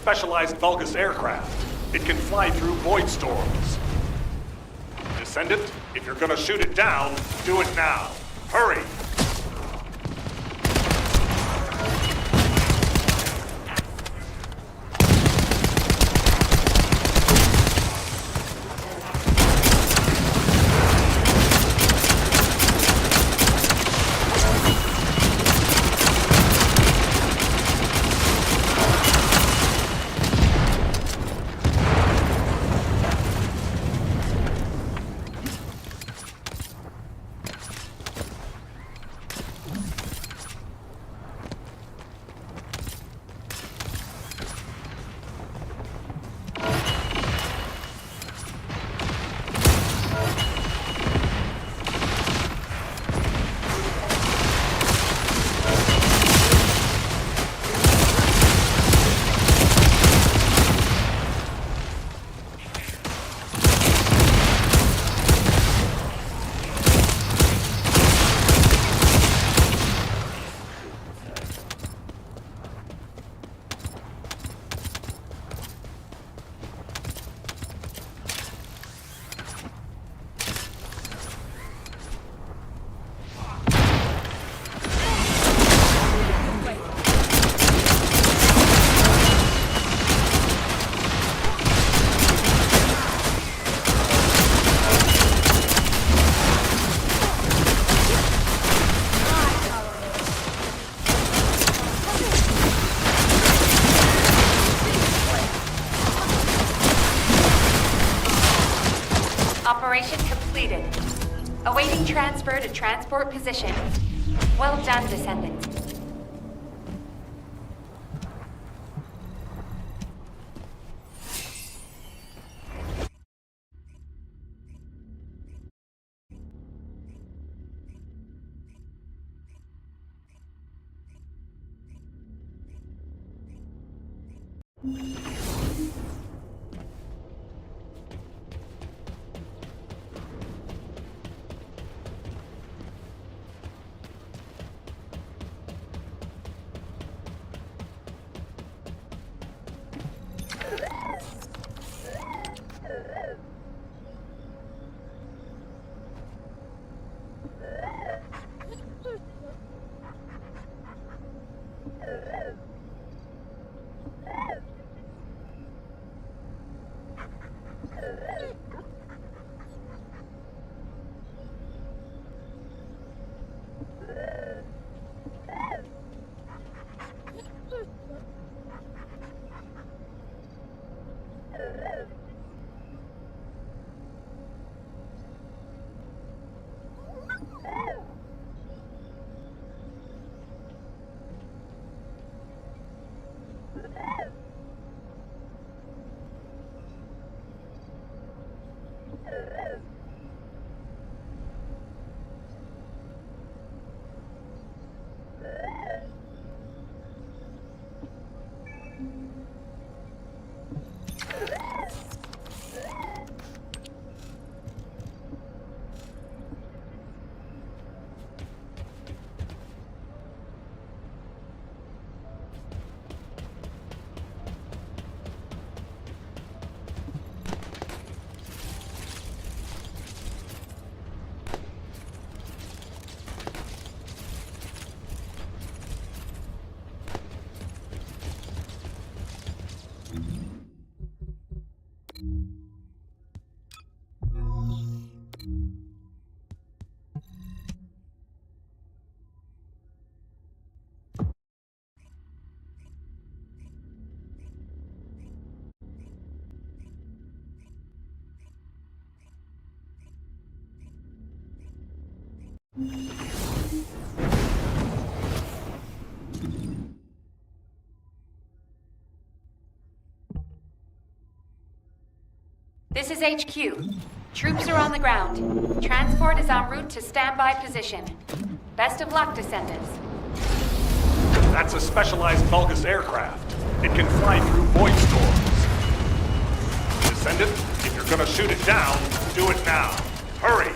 specialized Vulgus aircraft. It can fly through void storms. Descendant, if you're gonna shoot it down, do it now. Hurry! Operation completed. Awaiting transfer to transport position. Well done, Descendant. This is HQ. Troops are on the ground. Transport is en route to standby position. Best of luck, Descendants. That's a specialized Vulgus aircraft. It can fly through void storms. Descendant, if you're gonna shoot it down, do it now. Hurry!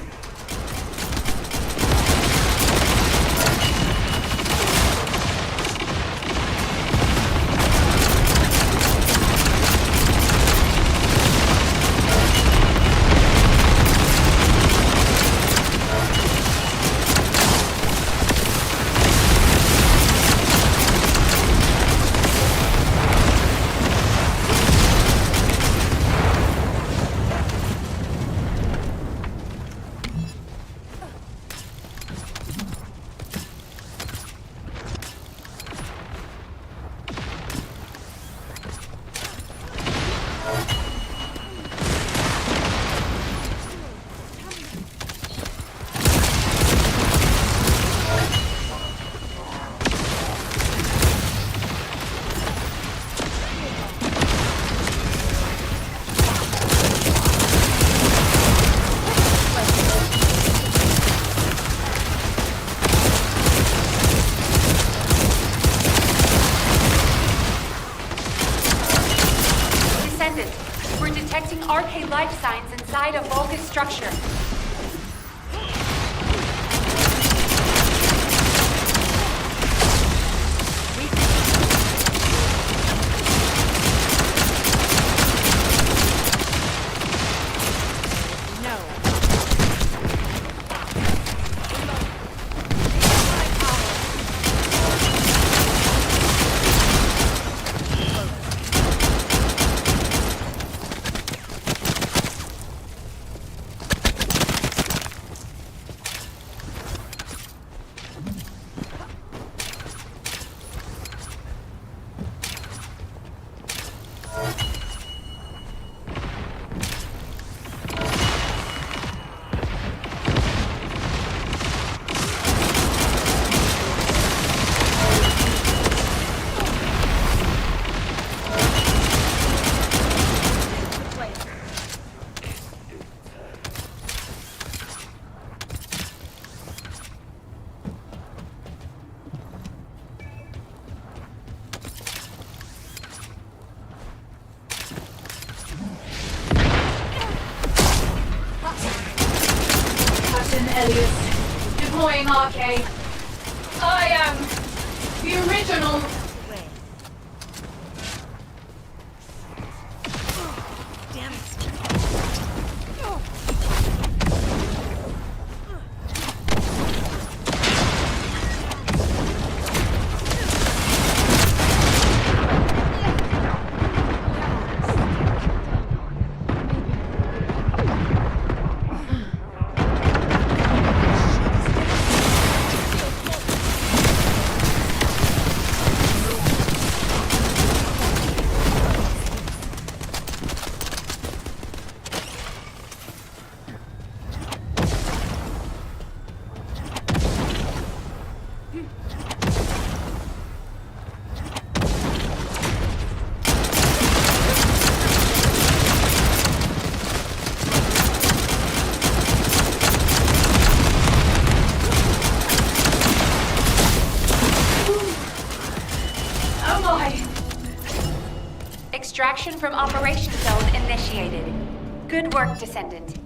detecting arcade life signs inside a Vulgus structure. Elias, deploying arcade. I am the original. Damn it. Extraction from Operation Zone initiated. Good work, Descendant.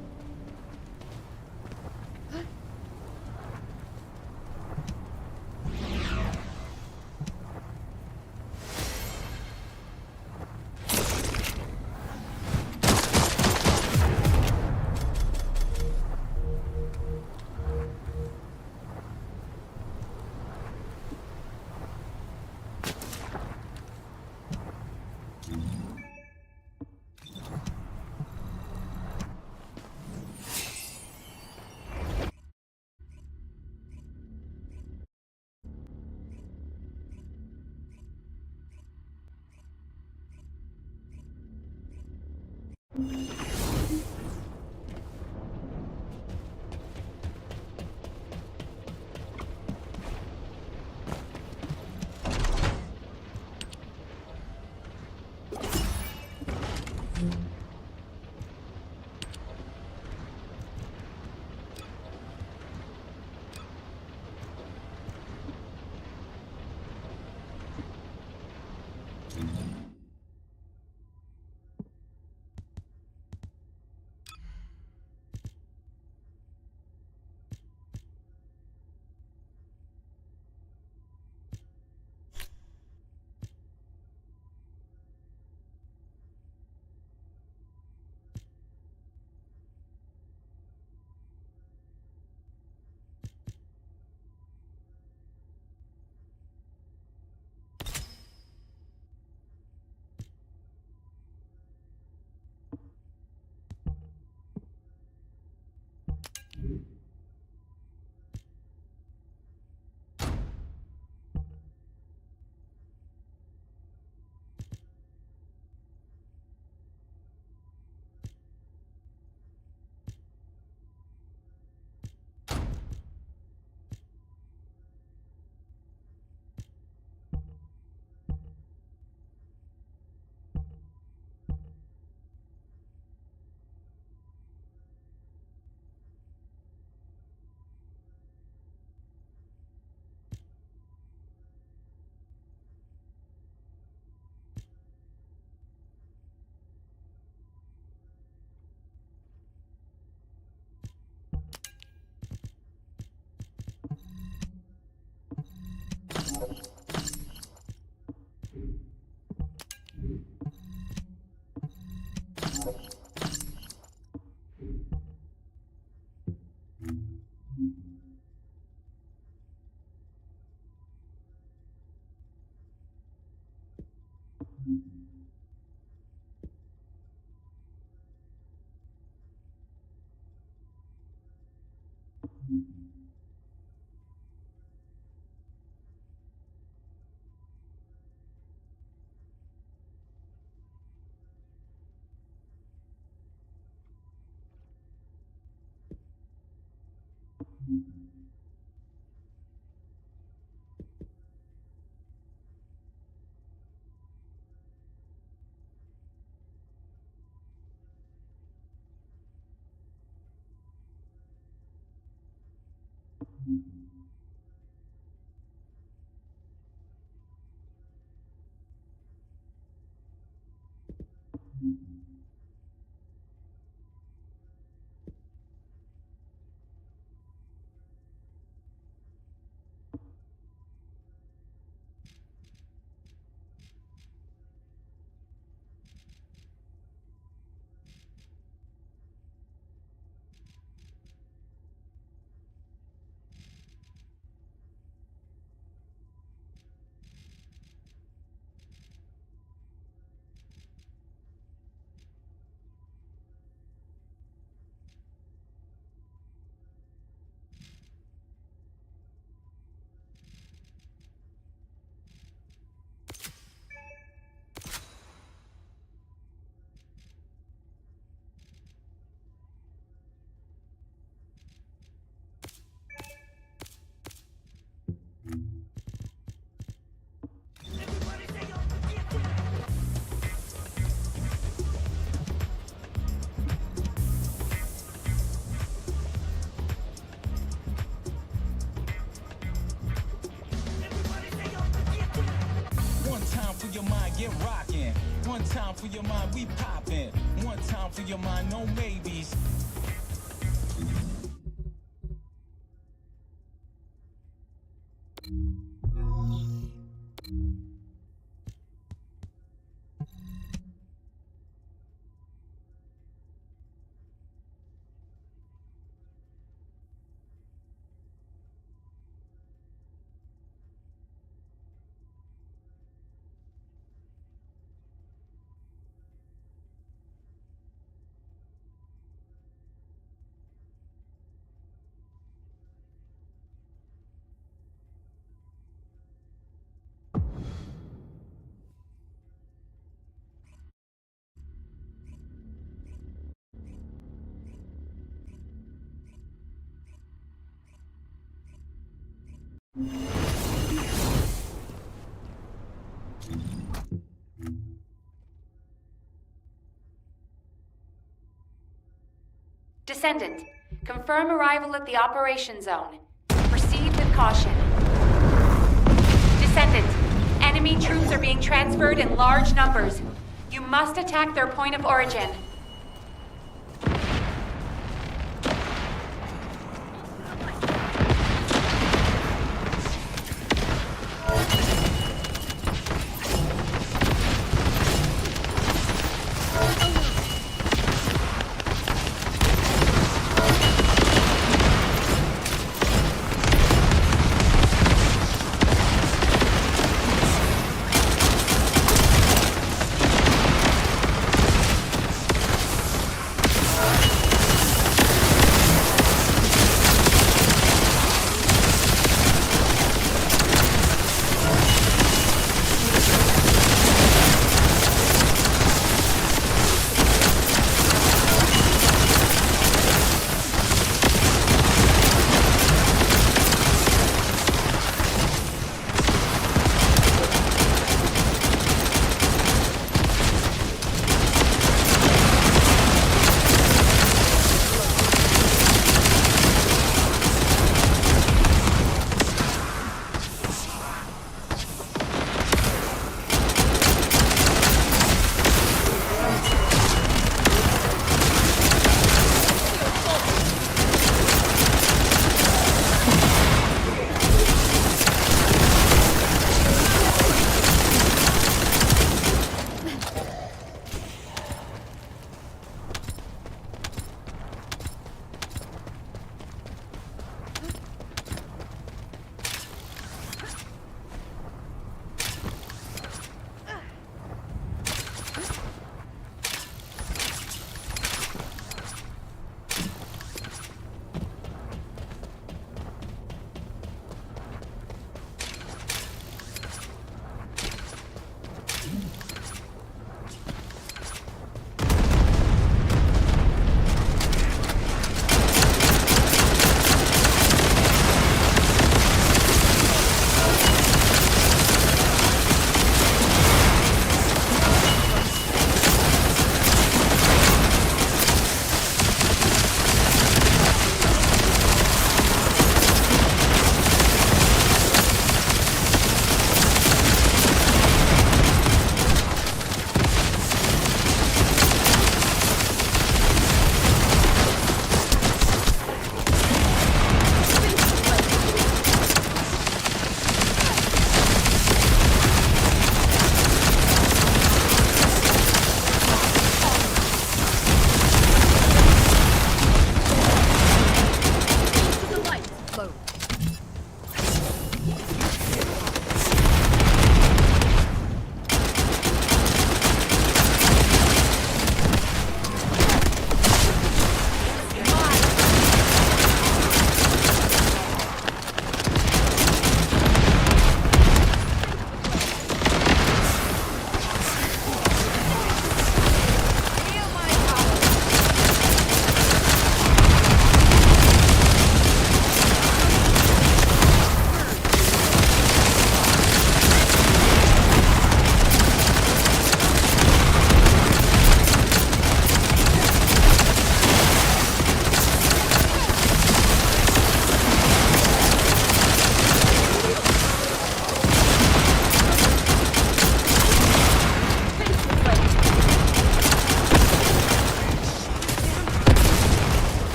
get rockin'. One time for your mind, we poppin'. One time for your mind, no maybes. Descendant, confirm arrival at the operation zone. Proceed with caution. Descendant, enemy troops are being transferred in large numbers. You must attack their point of origin.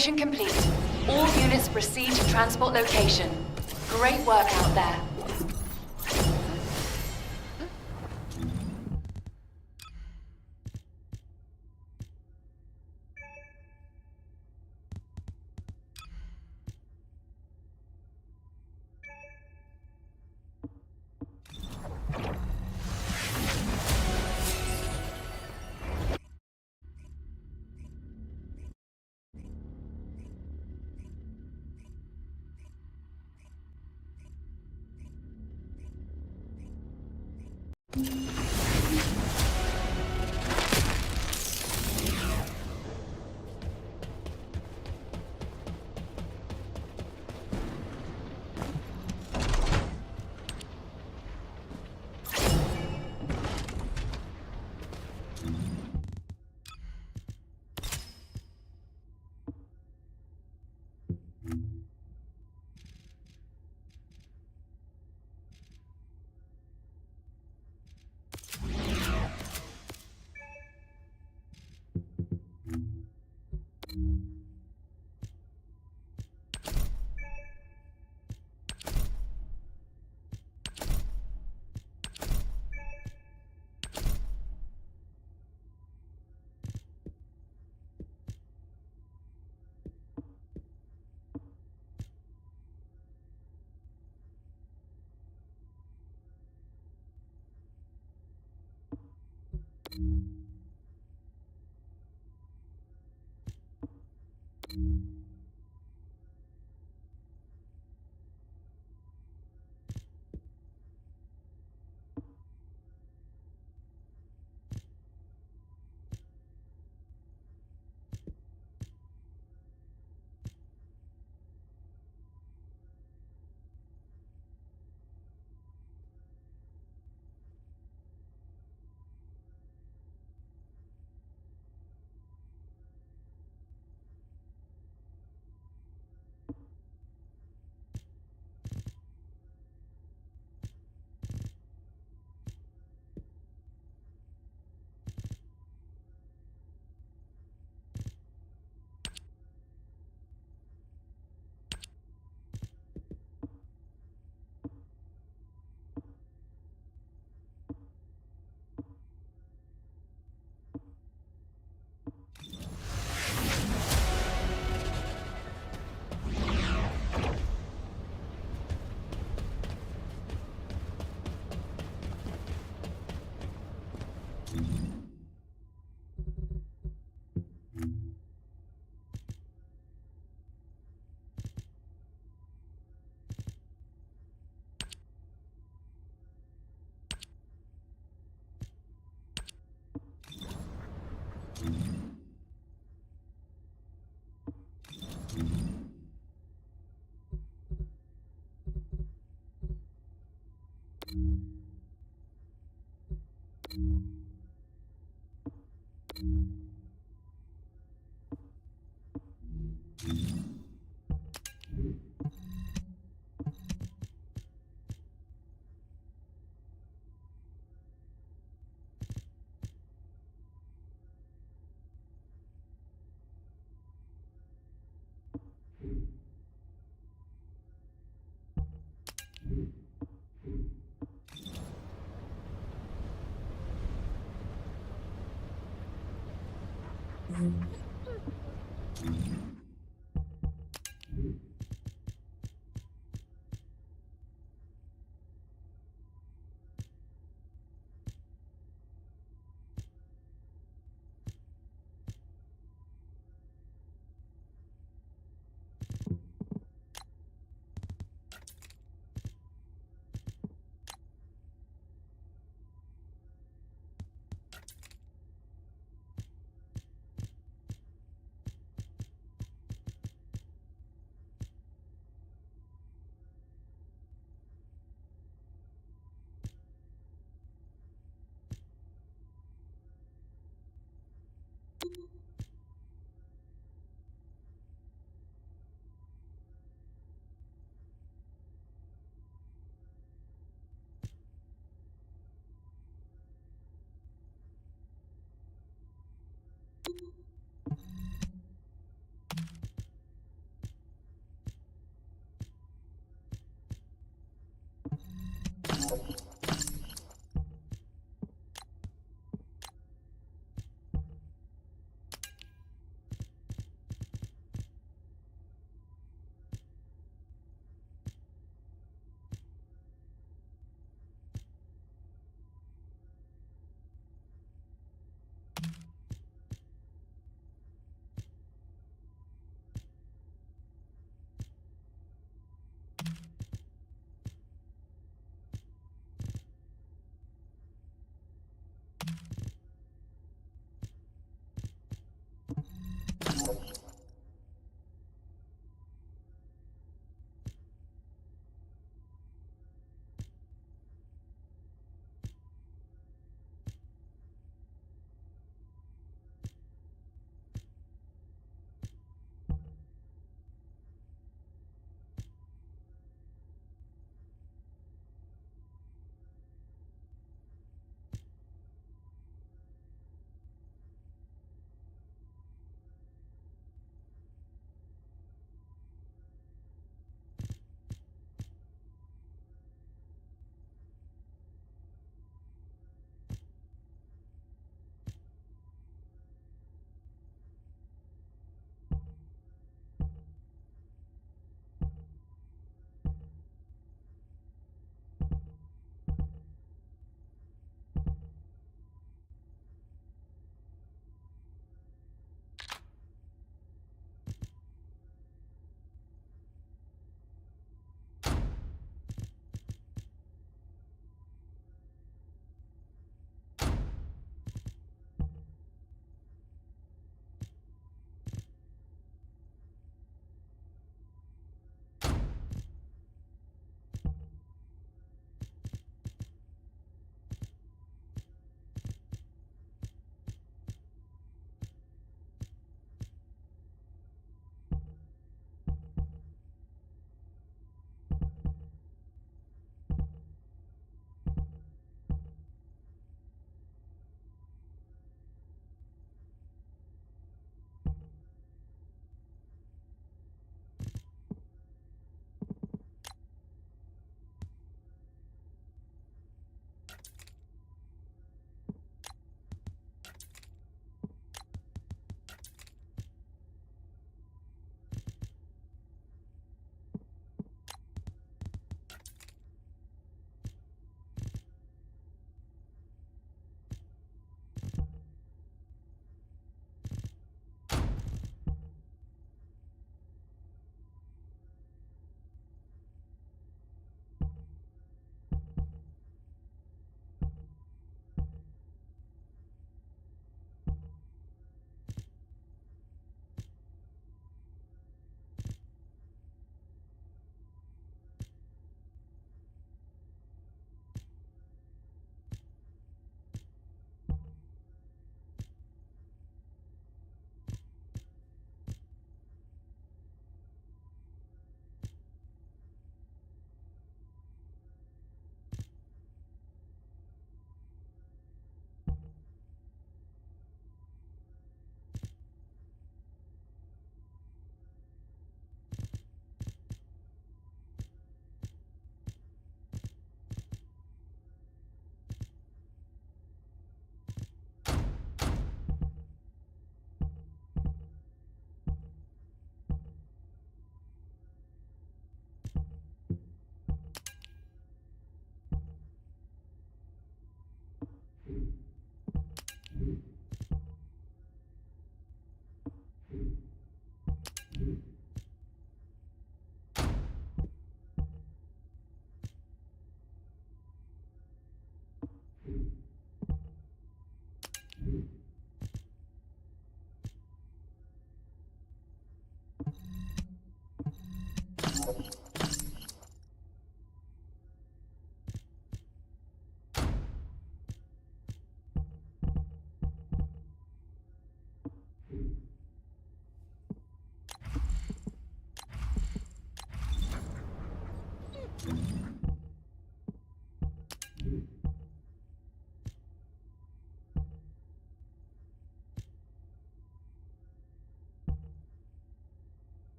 Evacuation complete. All units proceed to transport location. Great work out there.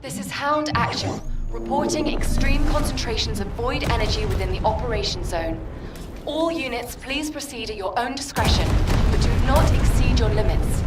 This is Hound Actual, reporting extreme concentrations of void energy within the operation zone. All units, please proceed at your own discretion, but do not exceed your limits.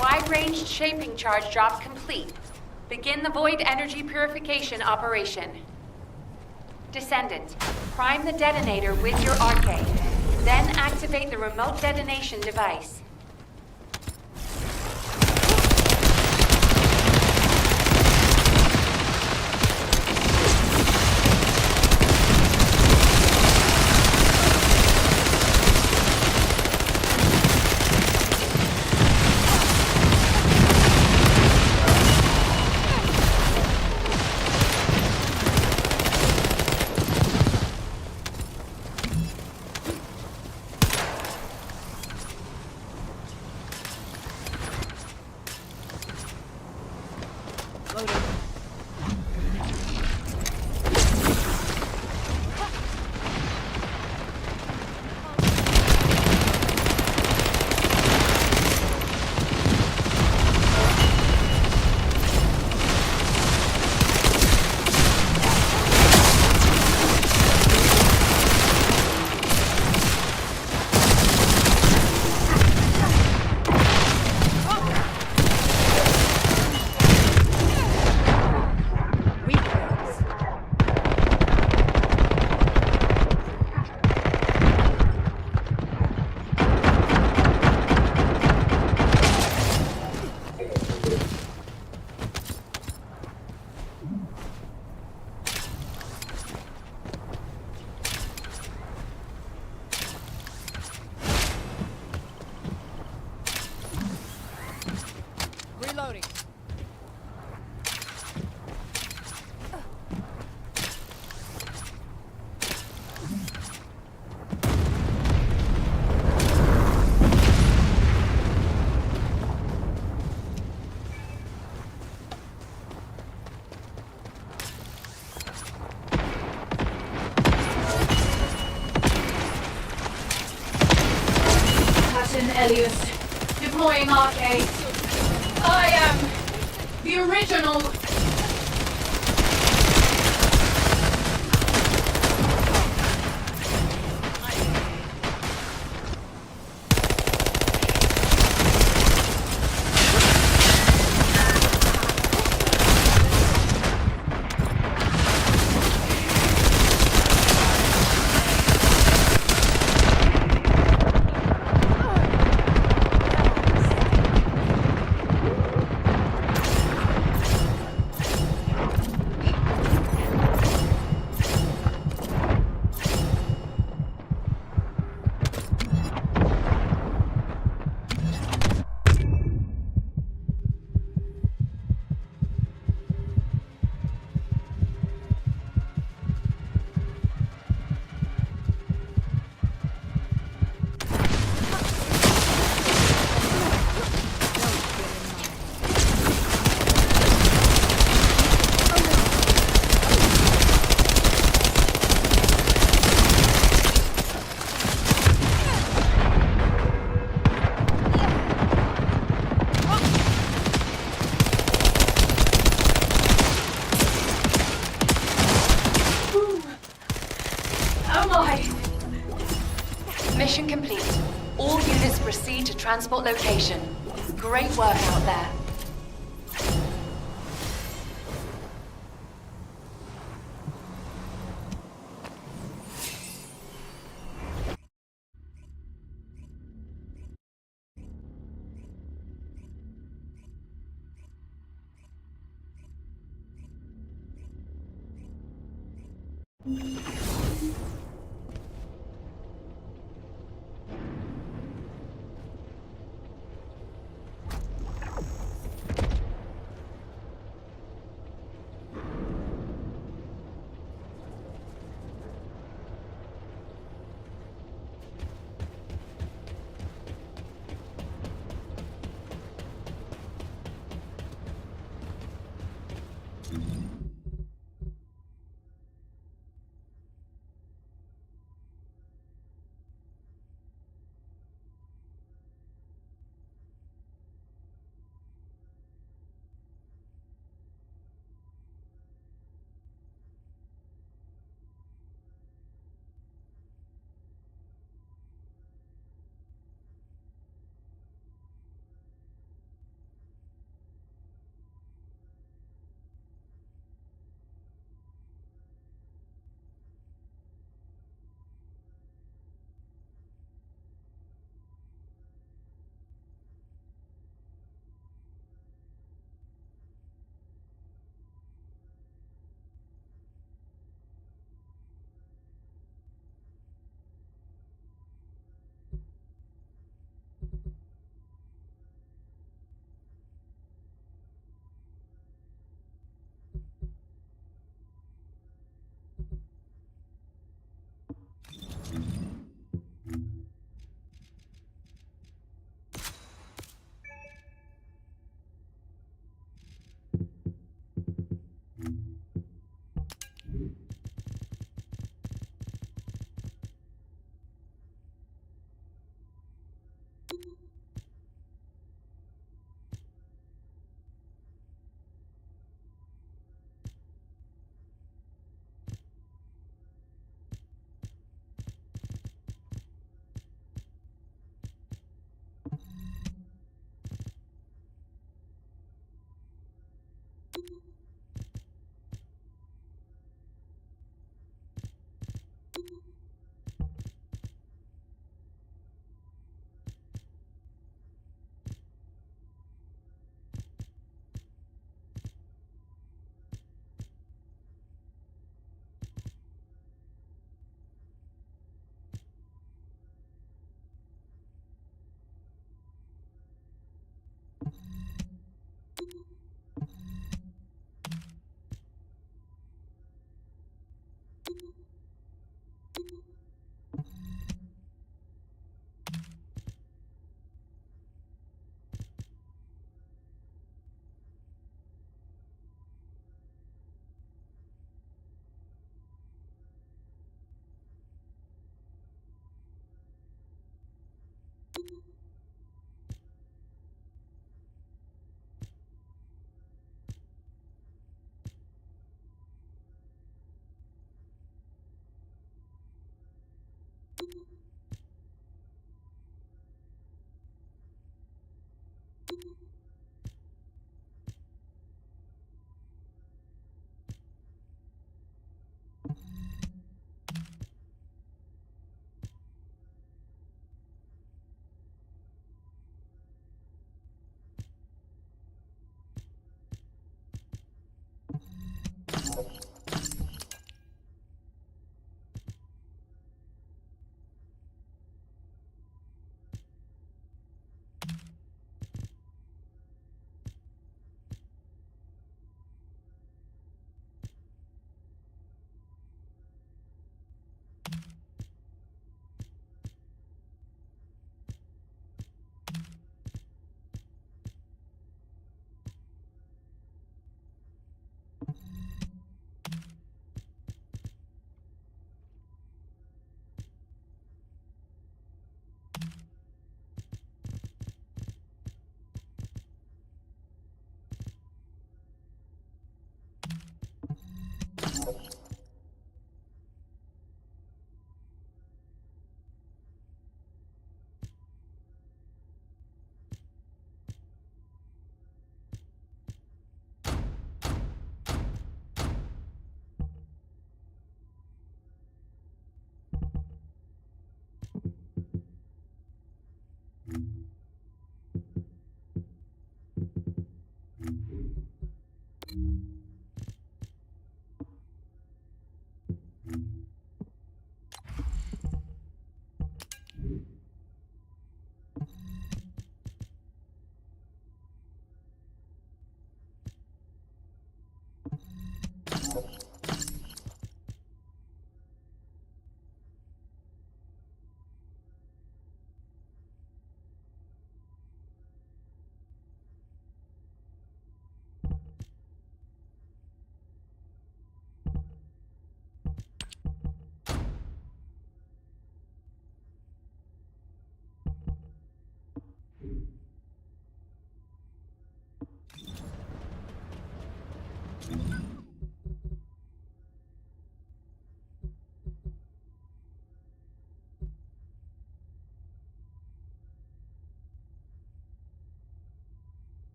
Wide-range shaping charge drop complete. Begin the void energy purification operation. Descendant, prime the detonator with your arcade. Then activate the remote detonation device. Elias. Deploying arcade. I am the original. Mission complete. All units proceed to transport location. Great work out there.